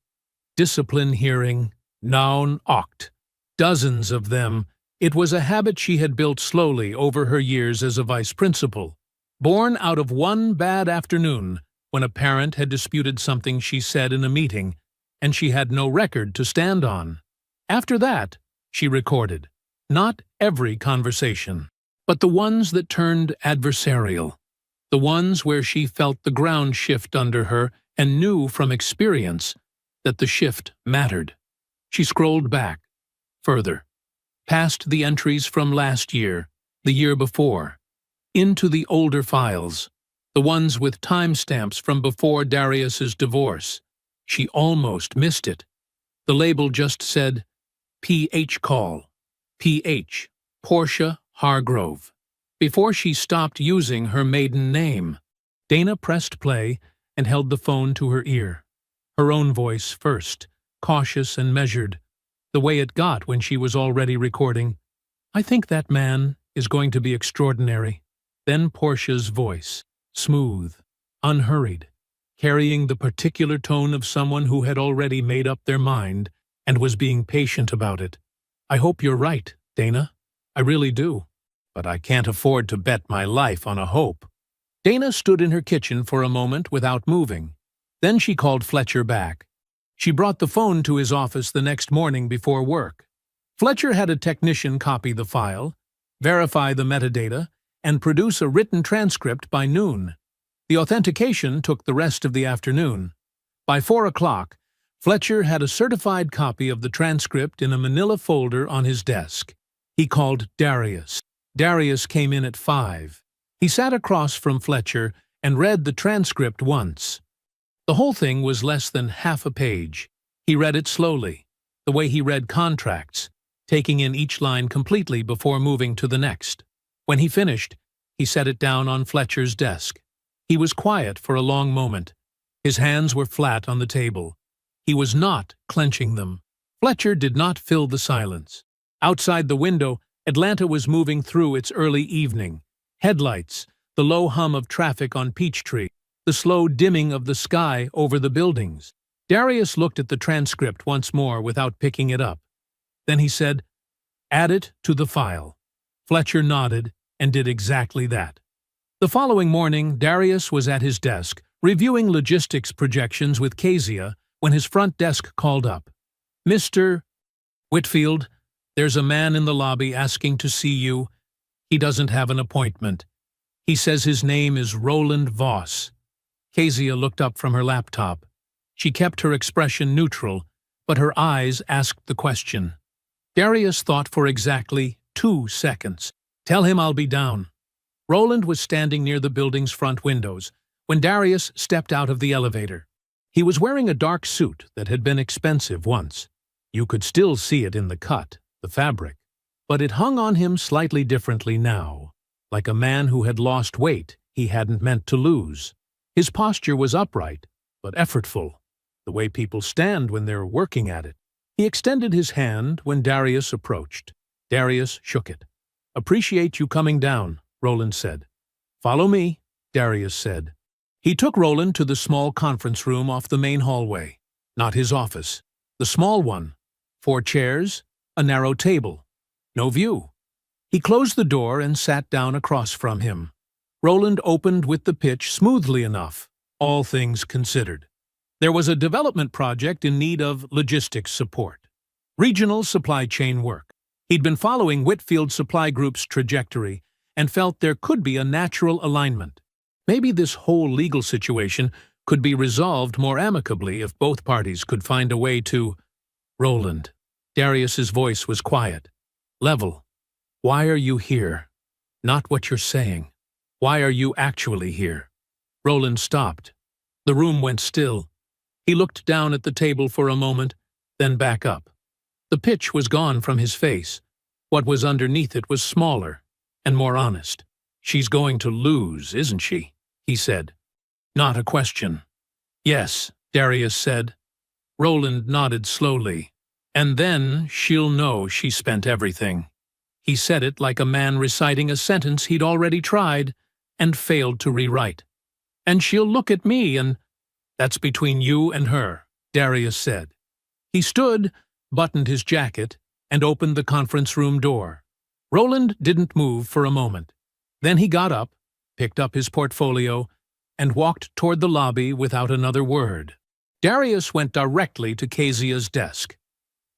Speaker 1: discipline hearing, noun oct. Dozens of them. It was a habit she had built slowly over her years as a vice principal, born out of one bad afternoon when a parent had disputed something she said in a meeting, and she had no record to stand on. After that, she recorded. Not every conversation, but the ones that turned adversarial, the ones where she felt the ground shift under her and knew from experience that the shift mattered. She scrolled back, further, past the entries from last year, the year before, into the older files, the ones with timestamps from before Darius's divorce. She almost missed it. The label just said, PH call, PH, Portia Hargrove. Before she stopped using her maiden name, Dana pressed play and held the phone to her ear. Her own voice first, cautious and measured, the way it got when she was already recording. "I think that man is going to be extraordinary." Then Portia's voice, smooth, unhurried, carrying the particular tone of someone who had already made up their mind and was being patient about it. "I hope you're right, Dana. I really do. But I can't afford to bet my life on a hope." Dana stood in her kitchen for a moment without moving. Then she called Fletcher back. She brought the phone to his office the next morning before work. Fletcher had a technician copy the file, verify the metadata, and produce a written transcript by noon. The authentication took the rest of the afternoon. By 4 o'clock, Fletcher had a certified copy of the transcript in a manila folder on his desk. He called Darius. Darius came in at 5. He sat across from Fletcher and read the transcript once. The whole thing was less than half a page. He read it slowly, the way he read contracts, taking in each line completely before moving to the next. When he finished, he set it down on Fletcher's desk. He was quiet for a long moment. His hands were flat on the table. He was not clenching them. Fletcher did not fill the silence. Outside the window, Atlanta was moving through its early evening. Headlights, the low hum of traffic on Peachtree, the slow dimming of the sky over the buildings. Darius looked at the transcript once more without picking it up. Then he said, "Add it to the file." Fletcher nodded and did exactly that. The following morning, Darius was at his desk, reviewing logistics projections with Kezia when his front desk called up. "Mr. Whitfield, there's a man in the lobby asking to see you. He doesn't have an appointment. He says his name is Roland Voss." Kezia looked up from her laptop. She kept her expression neutral, but her eyes asked the question. Darius thought for exactly 2 seconds. "Tell him I'll be down." Roland was standing near the building's front windows when Darius stepped out of the elevator. He was wearing a dark suit that had been expensive once. You could still see it in the cut, the fabric, but it hung on him slightly differently now, like a man who had lost weight he hadn't meant to lose. His posture was upright, but effortful, the way people stand when they're working at it. He extended his hand when Darius approached. Darius shook it. "Appreciate you coming down," Roland said. "Follow me," Darius said. He took Roland to the small conference room off the main hallway. Not his office. The small one. 4 chairs, a narrow table. No view. He closed the door and sat down across from him. Roland opened with the pitch smoothly enough, all things considered. There was a development project in need of logistics support. Regional supply chain work. He'd been following Whitfield Supply Group's trajectory and felt there could be a natural alignment. Maybe this whole legal situation could be resolved more amicably if both parties could find a way to— "Roland." Darius's voice was quiet, level. "Why are you here? Not what you're saying. Why are you actually here?" Roland stopped. The room went still. He looked down at the table for a moment, then back up. The pitch was gone from his face. What was underneath it was smaller and more honest. "She's going to lose, isn't she?" he said. Not a question. "Yes," Darius said. Roland nodded slowly. "And then she'll know she spent everything." He said it like a man reciting a sentence he'd already tried and failed to rewrite. "And she'll look at me and—" "That's between you and her," Darius said. He stood, buttoned his jacket, and opened the conference room door. Roland didn't move for a moment. Then he got up, picked up his portfolio, and walked toward the lobby without another word. Darius went directly to Kezia's desk.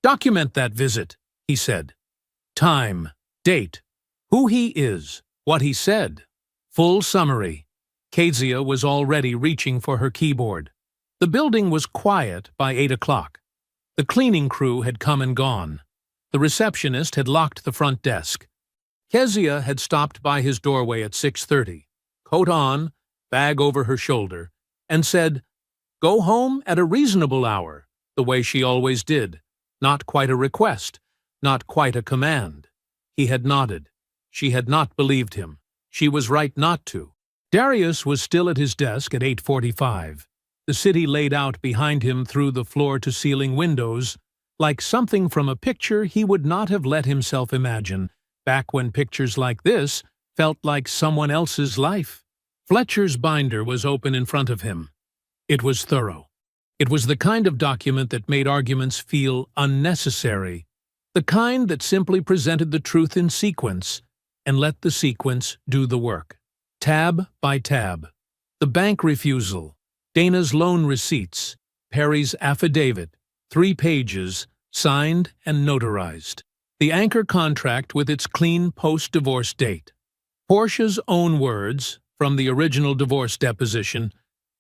Speaker 1: "Document that visit," he said. Time, date, who he is, what he said. Full summary. Kezia was already reaching for her keyboard. The building was quiet by 8 o'clock. The cleaning crew had come and gone. The receptionist had locked the front desk. Kezia had stopped by his doorway at 6:30, coat on, bag over her shoulder, and said, "Go home at a reasonable hour," the way she always did. Not quite a request, not quite a command. He had nodded. She had not believed him. She was right not to. Darius was still at his desk at 8:45. The city laid out behind him through the floor-to-ceiling windows, like something from a picture he would not have let himself imagine, back when pictures like this felt like someone else's life. Fletcher's binder was open in front of him. It was thorough. It was the kind of document that made arguments feel unnecessary, the kind that simply presented the truth in sequence and let the sequence do the work. Tab by tab. The bank refusal, Dana's loan receipts, Perry's affidavit, 3 pages, signed and notarized. The anchor contract with its clean post-divorce date. Portia's own words, from the original divorce deposition,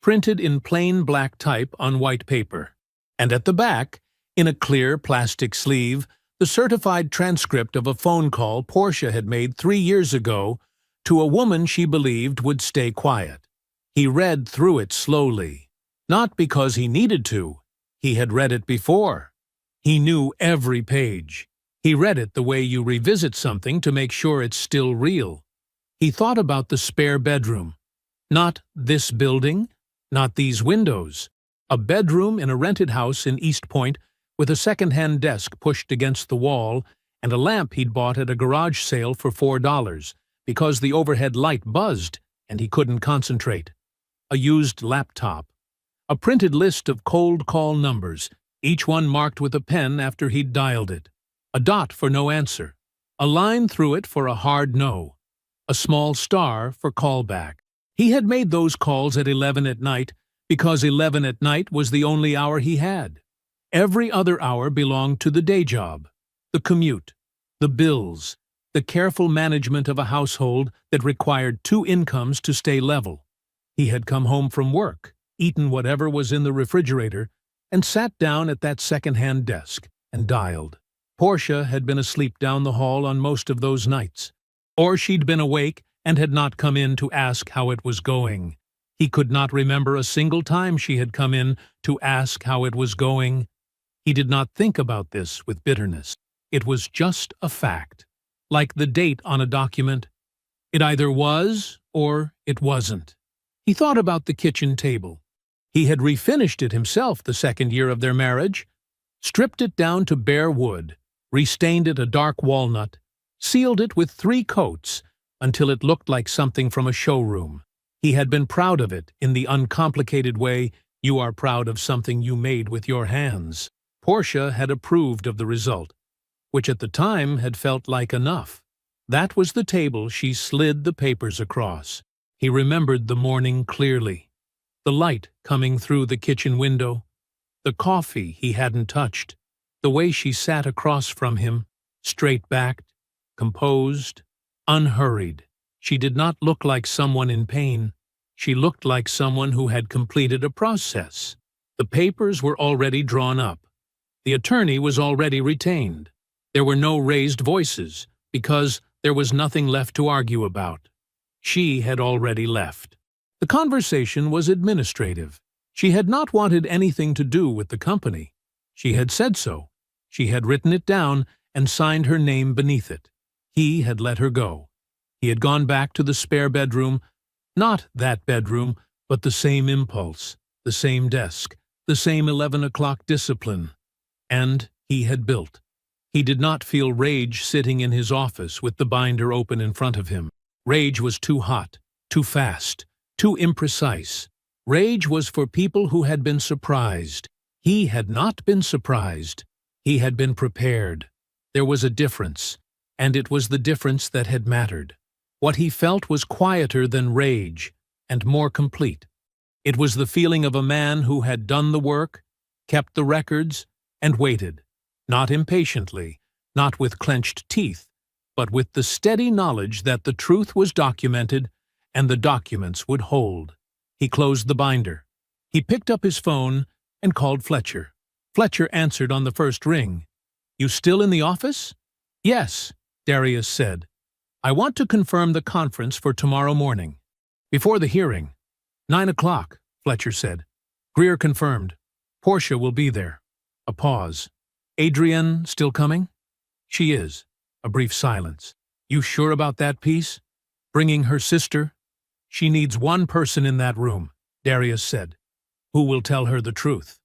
Speaker 1: printed in plain black type on white paper. And at the back, in a clear plastic sleeve, the certified transcript of a phone call Portia had made 3 years ago to a woman she believed would stay quiet. He read through it slowly. Not because he needed to. He had read it before. He knew every page. He read it the way you revisit something to make sure it's still real. He thought about the spare bedroom. Not this building, not these windows. A bedroom in a rented house in East Point with a second-hand desk pushed against the wall and a lamp he'd bought at a garage sale for $4 because the overhead light buzzed and he couldn't concentrate. A used laptop. A printed list of cold call numbers, each one marked with a pen after he'd dialed it. A dot for no answer. A line through it for a hard no. A small star for callback. He had made those calls at 11 at night because 11 at night was the only hour he had. Every other hour belonged to the day job, the commute, the bills, the careful management of a household that required 2 incomes to stay level. He had come home from work, eaten whatever was in the refrigerator, and sat down at that second-hand desk and dialed. Portia had been asleep down the hall on most of those nights. Or she'd been awake and had not come in to ask how it was going. He could not remember a single time she had come in to ask how it was going. He did not think about this with bitterness. It was just a fact. Like the date on a document. It either was or it wasn't. He thought about the kitchen table. He had refinished it himself the 2nd year of their marriage, stripped it down to bare wood, restained it a dark walnut, sealed it with 3 coats until it looked like something from a showroom. He had been proud of it in the uncomplicated way you are proud of something you made with your hands. Portia had approved of the result, which at the time had felt like enough. That was the table she slid the papers across. He remembered the morning clearly. The light coming through the kitchen window, the coffee he hadn't touched, the way she sat across from him, straight-backed, composed, unhurried. She did not look like someone in pain. She looked like someone who had completed a process. The papers were already drawn up. The attorney was already retained. There were no raised voices, because there was nothing left to argue about. She had already left. The conversation was administrative. She had not wanted anything to do with the company. She had said so. She had written it down and signed her name beneath it. He had let her go. He had gone back to the spare bedroom, not that bedroom, but the same impulse, the same desk, the same 11 o'clock discipline. And he had built. He did not feel rage sitting in his office with the binder open in front of him. Rage was too hot, too fast, too imprecise. Rage was for people who had been surprised. He had not been surprised. He had been prepared. There was a difference, and it was the difference that had mattered. What he felt was quieter than rage, and more complete. It was the feeling of a man who had done the work, kept the records, and waited, not impatiently, not with clenched teeth, but with the steady knowledge that the truth was documented and the documents would hold. He closed the binder. He picked up his phone and called Fletcher. Fletcher answered on the first ring. "You still in the office?" "Yes," Darius said. "I want to confirm the conference for tomorrow morning. Before the hearing." 9 o'clock, Fletcher said. "Greer confirmed. Portia will be there." A pause. "Adrienne still coming?" "She is." A brief silence. "You sure about that piece? Bringing her sister?" "She needs one person in that room," Darius said. "Who will tell her the truth?"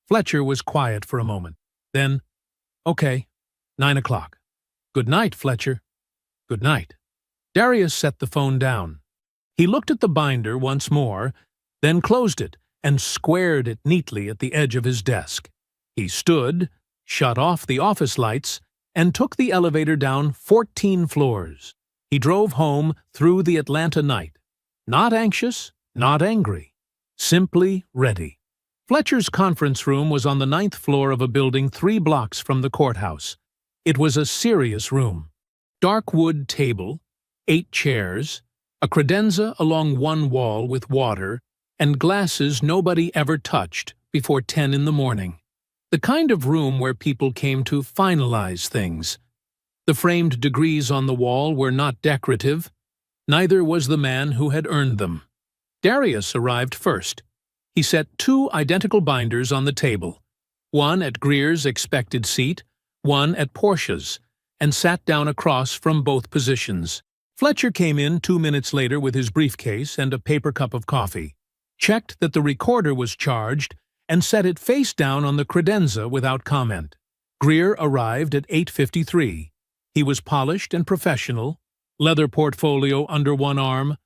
Speaker 1: Fletcher was quiet for a moment. Then, "Okay, 9 o'clock. Good night, Fletcher." "Good night." Darius set the phone down. He looked at the binder once more, then closed it and squared it neatly at the edge of his desk. He stood, shut off the office lights, and took the elevator down 14 floors. He drove home through the Atlanta night. Not anxious, not angry. Simply ready. Fletcher's conference room was on the 9th floor of a building 3 blocks from the courthouse. It was a serious room. Dark wood table, 8 chairs, a credenza along one wall with water, and glasses nobody ever touched before 10 in the morning. The kind of room where people came to finalize things. The framed degrees on the wall were not decorative. Neither was the man who had earned them. Darius arrived first. He set 2 identical binders on the table, one at Greer's expected seat, one at Portia's, and sat down across from both positions. Fletcher came in 2 minutes later with his briefcase and a paper cup of coffee, checked that the recorder was charged, and set it face down on the credenza without comment. Greer arrived at 8:53. He was polished and professional, leather portfolio under one arm,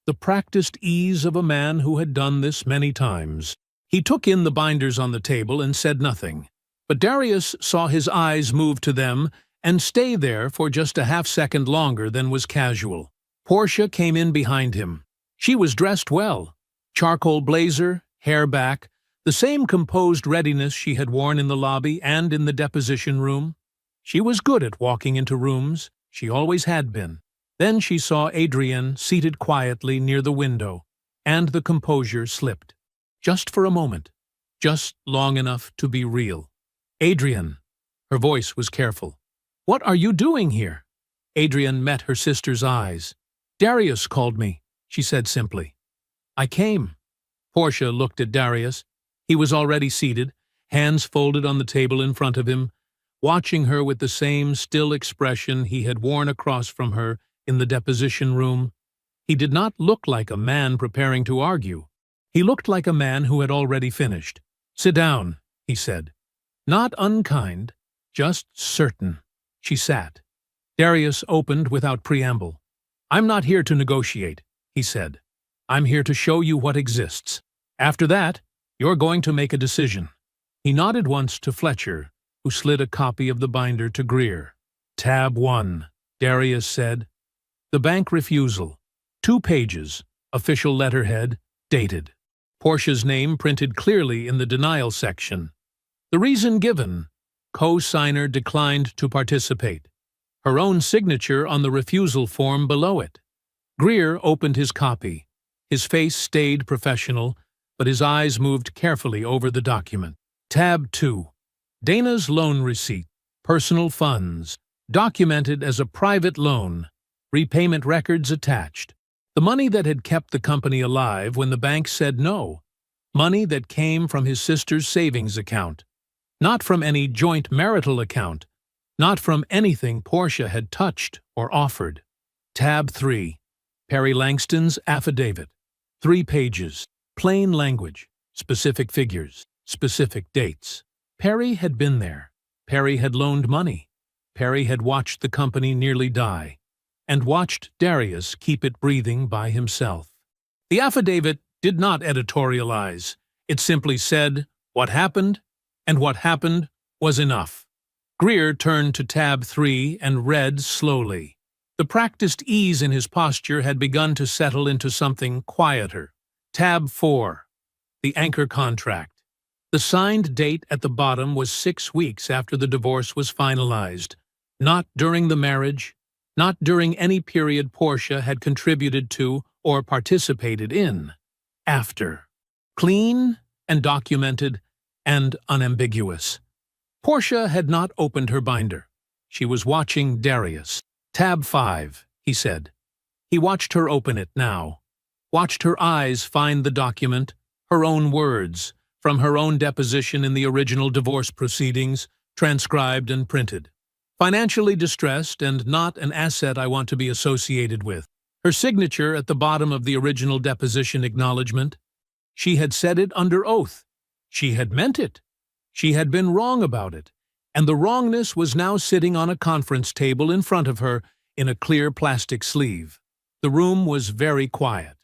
Speaker 1: the practiced ease of a man who had done this many times. He took in the binders on the table and said nothing, but Darius saw his eyes move to them and stay there for just a half-second longer than was casual. Portia came in behind him. She was dressed well. Charcoal blazer, hair back, the same composed readiness she had worn in the lobby and in the deposition room. She was good at walking into rooms. She always had been. Then she saw Adrian seated quietly near the window, and the composure slipped. Just for a moment. Just long enough to be real. "Adrian." Her voice was careful. "What are you doing here?" Adrian met her sister's eyes. "Darius called me," she said simply. "I came." Portia looked at Darius. He was already seated, hands folded on the table in front of him, watching her with the same still expression he had worn across from her in the deposition room. He did not look like a man preparing to argue. He looked like a man who had already finished. "Sit down," he said. Not unkind, just certain. She sat. Darius opened without preamble. "I'm not here to negotiate," he said. "I'm here to show you what exists. After that, you're going to make a decision." He nodded once to Fletcher, who slid a copy of the binder to Greer. "Tab 1, Darius said. The bank refusal. 2 pages, official letterhead, dated. Portia's name printed clearly in the denial section. The reason given: co-signer declined to participate. Her own signature on the refusal form below it. Greer opened his copy. His face stayed professional, but his eyes moved carefully over the document. Tab 2. Dana's loan receipt. Personal funds. Documented as a private loan. Repayment records attached. The money that had kept the company alive when the bank said no. Money that came from his sister's savings account. Not from any joint marital account. Not from anything Portia had touched or offered. Tab 3. Perry Langston's affidavit. 3 pages. Plain language. Specific figures. Specific dates. Perry had been there. Perry had loaned money. Perry had watched the company nearly die, and watched Darius keep it breathing by himself. The affidavit did not editorialize. It simply said what happened, and what happened was enough. Greer turned to tab 3 and read slowly. The practiced ease in his posture had begun to settle into something quieter. Tab 4. The anchor contract. The signed date at the bottom was 6 weeks after the divorce was finalized. Not during the marriage, not during any period Portia had contributed to or participated in. After. Clean and documented and unambiguous. Portia had not opened her binder. She was watching Darius. Tab 5, he said. He watched her open it now. Watched her eyes find the document, her own words, from her own deposition in the original divorce proceedings, transcribed and printed. Financially distressed and not an asset I want to be associated with. Her signature at the bottom of the original deposition acknowledgement. She had said it under oath. She had meant it. She had been wrong about it, and the wrongness was now sitting on a conference table in front of her in a clear plastic sleeve. The room was very quiet.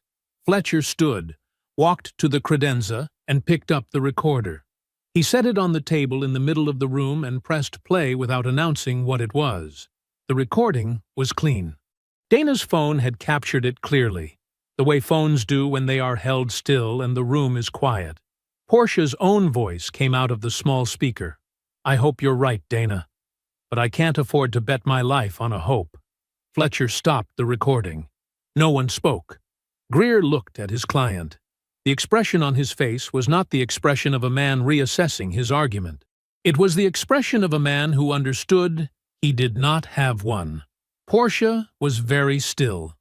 Speaker 1: Fletcher stood, walked to the credenza, and picked up the recorder. He set it on the table in the middle of the room and pressed play without announcing what it was. The recording was clean. Dana's phone had captured it clearly, the way phones do when they are held still and the room is quiet. Portia's own voice came out of the small speaker. "I hope you're right, Dana." but I can't afford to bet my life on a hope." Fletcher stopped the recording. No one spoke. Greer looked at his client. The expression on his face was not the expression of a man reassessing his argument. It was the expression of a man who understood he did not have one. Portia was very still.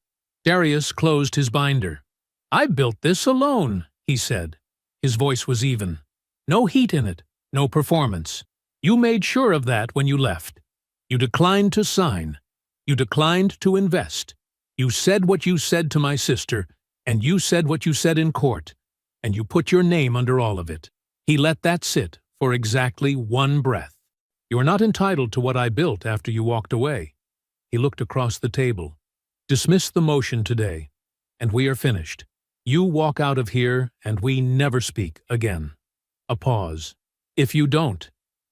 Speaker 1: Darius closed his binder. "I built this alone," he said. His voice was even. "No heat in it, no performance. You made sure of that when you left. You declined to sign. You declined to invest. You said what you said to my sister, and you said what you said in court, and you put your name under all of it." He let that sit for exactly one breath. "You are not entitled to what I built after you walked away." He looked across the table. "Dismiss the motion today, and we are finished. You walk out of here, and we never speak again." A pause. "If you don't,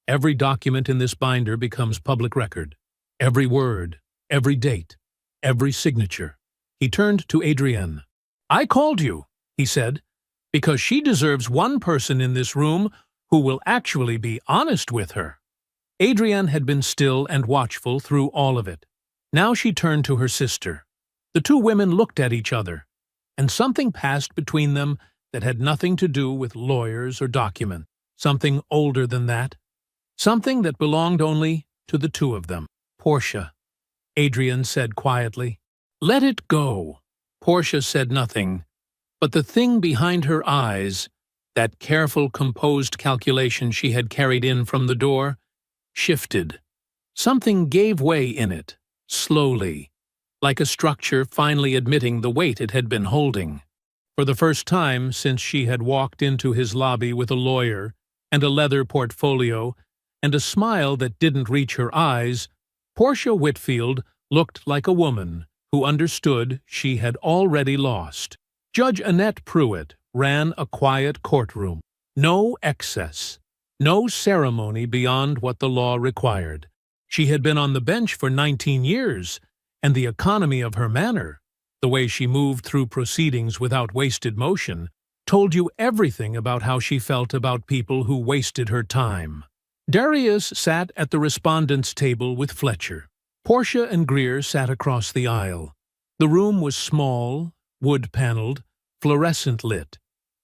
Speaker 1: every document in this binder becomes public record. Every word, every date, every signature." He turned to Adrienne. "I called you," he said, "because she deserves one person in this room who will actually be honest with her." Adrienne had been still and watchful through all of it. Now she turned to her sister. The two women looked at each other, and something passed between them that had nothing to do with lawyers or documents. Something older than that. Something that belonged only to the two of them. "Portia," Adrienne said quietly. "Let it go." Portia said nothing, but the thing behind her eyes, that careful, composed calculation she had carried in from the door, shifted. Something gave way in it, slowly, like a structure finally admitting the weight it had been holding. For the first time since she had walked into his lobby with a lawyer and a leather portfolio and a smile that didn't reach her eyes, Portia Whitfield looked like a woman who understood she had already lost. Judge Annette Pruitt ran a quiet courtroom. No excess, no ceremony beyond what the law required. She had been on the bench for 19 years, and the economy of her manner, the way she moved through proceedings without wasted motion, told you everything about how she felt about people who wasted her time. Darius sat at the respondents' table with Fletcher. Portia and Greer sat across the aisle. The room was small, wood-paneled, fluorescent lit.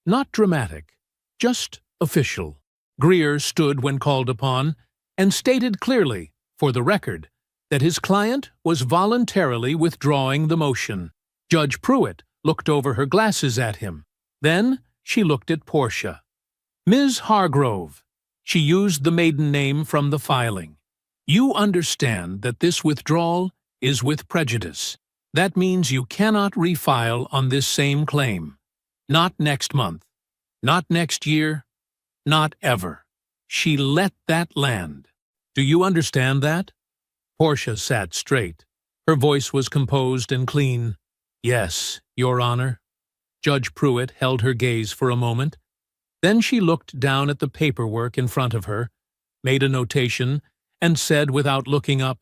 Speaker 1: Not dramatic, just official. Greer stood when called upon and stated clearly, for the record, that his client was voluntarily withdrawing the motion. Judge Pruitt looked over her glasses at him. Then she looked at Portia. "Ms. Hargrove," she used the maiden name from the filing, "you understand that this withdrawal is with prejudice. That means you cannot refile on this same claim. Not next month. Not next year. Not ever." She let that land. "Do you understand that?" Portia sat straight. Her voice was composed and clean. "Yes, Your Honor." Judge Pruitt held her gaze for a moment. Then she looked down at the paperwork in front of her, made a notation, and said without looking up,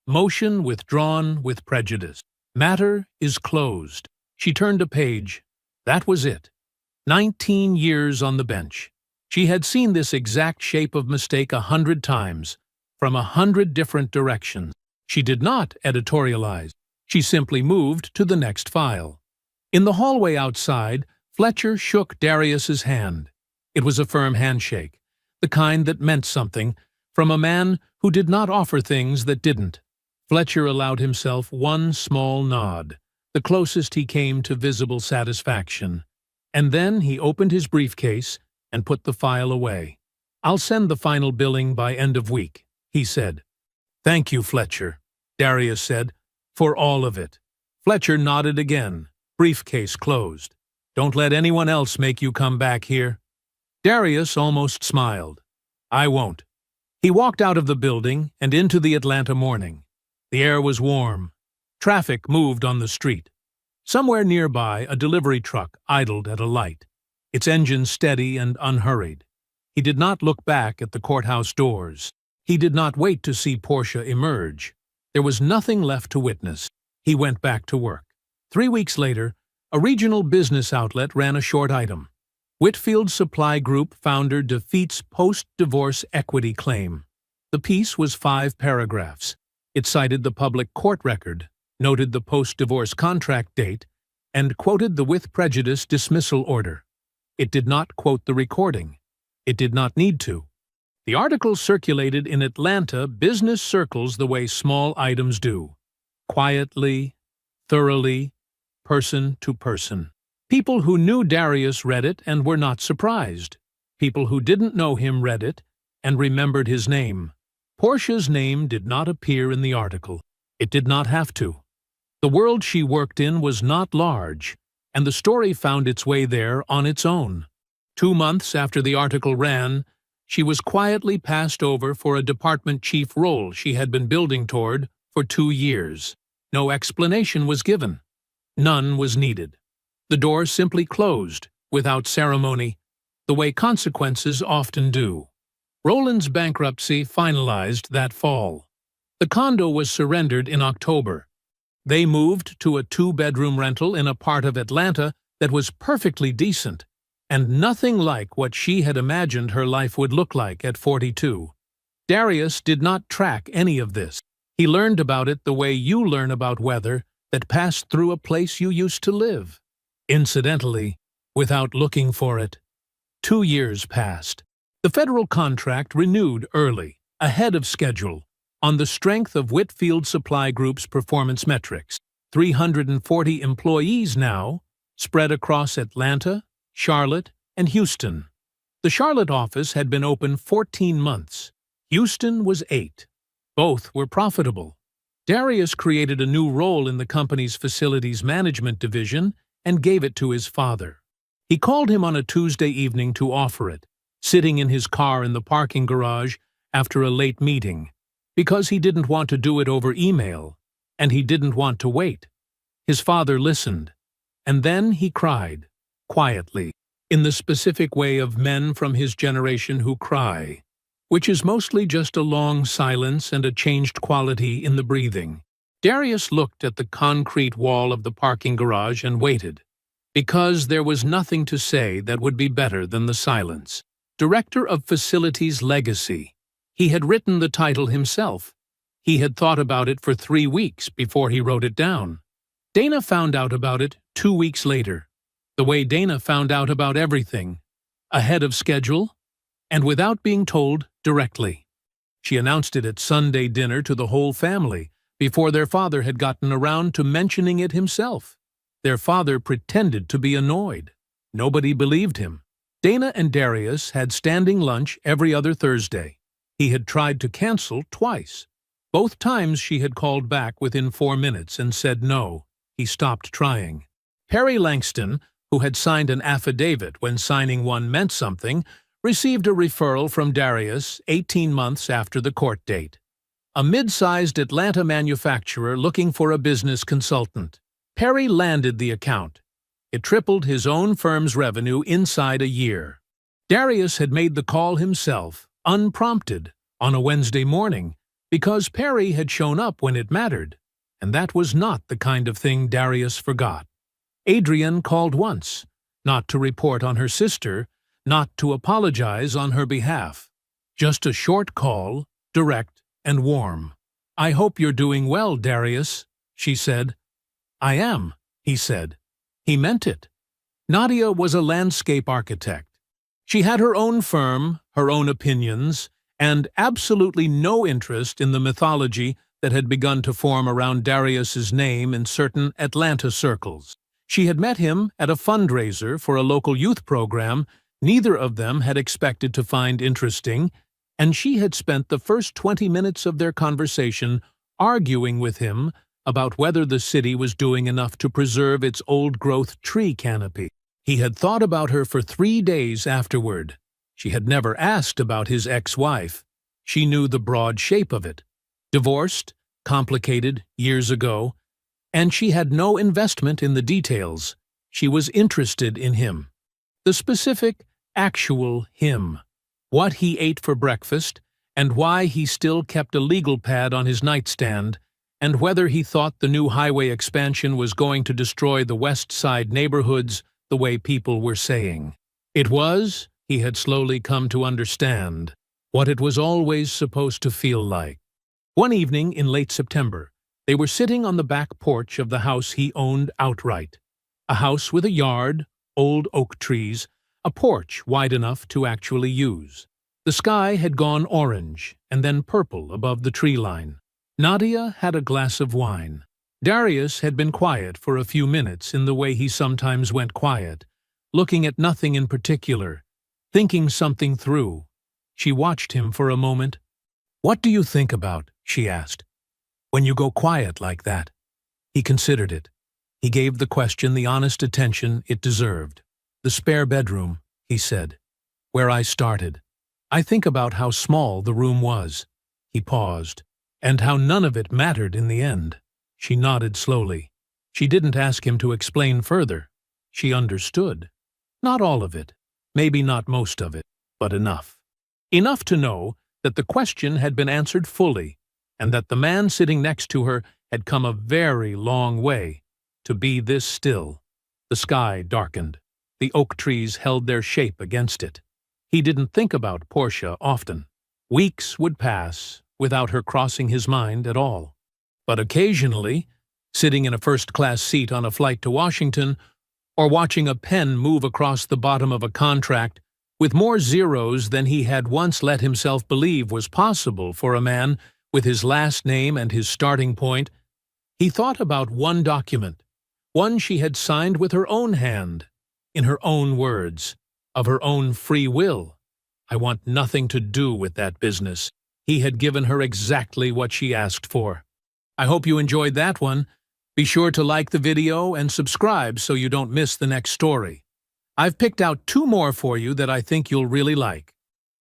Speaker 1: "Motion withdrawn with prejudice. Matter is closed." She turned a page. That was it. 19 years on the bench. She had seen this exact shape of mistake 100 times, from 100 different directions. She did not editorialize. She simply moved to the next file. In the hallway outside, Fletcher shook Darius's hand. It was a firm handshake, the kind that meant something, from a man who did not offer things that didn't. Fletcher allowed himself one small nod, the closest he came to visible satisfaction. And then he opened his briefcase and put the file away. "I'll send the final billing by end of week," he said. "Thank you, Fletcher," Darius said, "for all of it." Fletcher nodded again, briefcase closed. "Don't let anyone else make you come back here." Darius almost smiled. "I won't." He walked out of the building and into the Atlanta morning. The air was warm. Traffic moved on the street. Somewhere nearby, a delivery truck idled at a light, its engine steady and unhurried. He did not look back at the courthouse doors. He did not wait to see Portia emerge. There was nothing left to witness. He went back to work. 3 weeks later, a regional business outlet ran a short item. Whitfield Supply Group founder defeats post-divorce equity claim. The piece was 5 paragraphs. It cited the public court record, noted the post-divorce contract date, and quoted the with prejudice dismissal order. It did not quote the recording. It did not need to. The article circulated in Atlanta business circles the way small items do. Quietly, thoroughly, person to person. People who knew Darius read it and were not surprised. People who didn't know him read it and remembered his name. Portia's name did not appear in the article. It did not have to. The world she worked in was not large, and the story found its way there on its own. 2 months after the article ran, she was quietly passed over for a department chief role she had been building toward for 2 years. No explanation was given. None was needed. The door simply closed, without ceremony, the way consequences often do. Roland's bankruptcy finalized that fall. The condo was surrendered in October. They moved to a 2-bedroom rental in a part of Atlanta that was perfectly decent, and nothing like what she had imagined her life would look like at 42. Darius did not track any of this. He learned about it the way you learn about weather that passed through a place you used to live. Incidentally, without looking for it. 2 years passed. The federal contract renewed early, ahead of schedule, on the strength of Whitfield Supply Group's performance metrics. 340 employees now, spread across Atlanta, Charlotte, and Houston. The Charlotte office had been open 14 months. Houston was 8. Both were profitable. Darius created a new role in the company's facilities management division and gave it to his father. He called him on a Tuesday evening to offer it, sitting in his car in the parking garage after a late meeting, because he didn't want to do it over email, and he didn't want to wait. His father listened, and then he cried, quietly, in the specific way of men from his generation who cry, which is mostly just a long silence and a changed quality in the breathing. Darius looked at the concrete wall of the parking garage and waited, because there was nothing to say that would be better than the silence. Director of Facilities Legacy. He had written the title himself. He had thought about it for 3 weeks before he wrote it down. Dana found out about it 2 weeks later, the way Dana found out about everything, ahead of schedule, and without being told directly. She announced it at Sunday dinner to the whole family, before their father had gotten around to mentioning it himself. Their father pretended to be annoyed. Nobody believed him. Dana and Darius had standing lunch every other Thursday. He had tried to cancel twice. Both times she had called back within 4 minutes and said no. He stopped trying. Perry Langston, who had signed an affidavit when signing one meant something, received a referral from Darius 18 months after the court date. A mid-sized Atlanta manufacturer looking for a business consultant. Perry landed the account. It tripled his own firm's revenue inside a year. Darius had made the call himself, unprompted, on a Wednesday morning, because Perry had shown up when it mattered, and that was not the kind of thing Darius forgot. Adrienne called once, not to report on her sister, not to apologize on her behalf. Just a short call, direct and warm. "I hope you're doing well, Darius," she said. "I am," he said. He meant it. Nadia was a landscape architect. She had her own firm, her own opinions, and absolutely no interest in the mythology that had begun to form around Darius's name in certain Atlanta circles. She had met him at a fundraiser for a local youth program neither of them had expected to find interesting, and she had spent the first 20 minutes of their conversation arguing with him about whether the city was doing enough to preserve its old-growth tree canopy. He had thought about her for 3 days afterward. She had never asked about his ex-wife. She knew the broad shape of it. Divorced, complicated, years ago, and she had no investment in the details. She was interested in him. The specific, actual him. What he ate for breakfast, and why he still kept a legal pad on his nightstand, and whether he thought the new highway expansion was going to destroy the West Side neighborhoods the way people were saying. It was, he had slowly come to understand, what it was always supposed to feel like. One evening in late September, they were sitting on the back porch of the house he owned outright. A house with a yard, old oak trees, a porch wide enough to actually use. The sky had gone orange and then purple above the tree line. Nadia had a glass of wine. Darius had been quiet for a few minutes in the way he sometimes went quiet, looking at nothing in particular, thinking something through. She watched him for a moment. "What do you think about," she asked, "when you go quiet like that?" He considered it. He gave the question the honest attention it deserved. "The spare bedroom," he said, "where I started. I think about how small the room was." He paused. "And how none of it mattered in the end." She nodded slowly. She didn't ask him to explain further. She understood. Not all of it, maybe not most of it, but enough. Enough to know that the question had been answered fully, and that the man sitting next to her had come a very long way to be this still. The sky darkened. The oak trees held their shape against it. He didn't think about Portia often. Weeks would pass without her crossing his mind at all. But occasionally, sitting in a first-class seat on a flight to Washington, or watching a pen move across the bottom of a contract with more zeros than he had once let himself believe was possible for a man with his last name and his starting point, he thought about one document, one she had signed with her own hand, in her own words, of her own free will. "I want nothing to do with that business." He had given her exactly what she asked for. I hope you enjoyed that one. Be sure to like the video and subscribe so you don't miss the next story. I've picked out 2 more for you that I think you'll really like.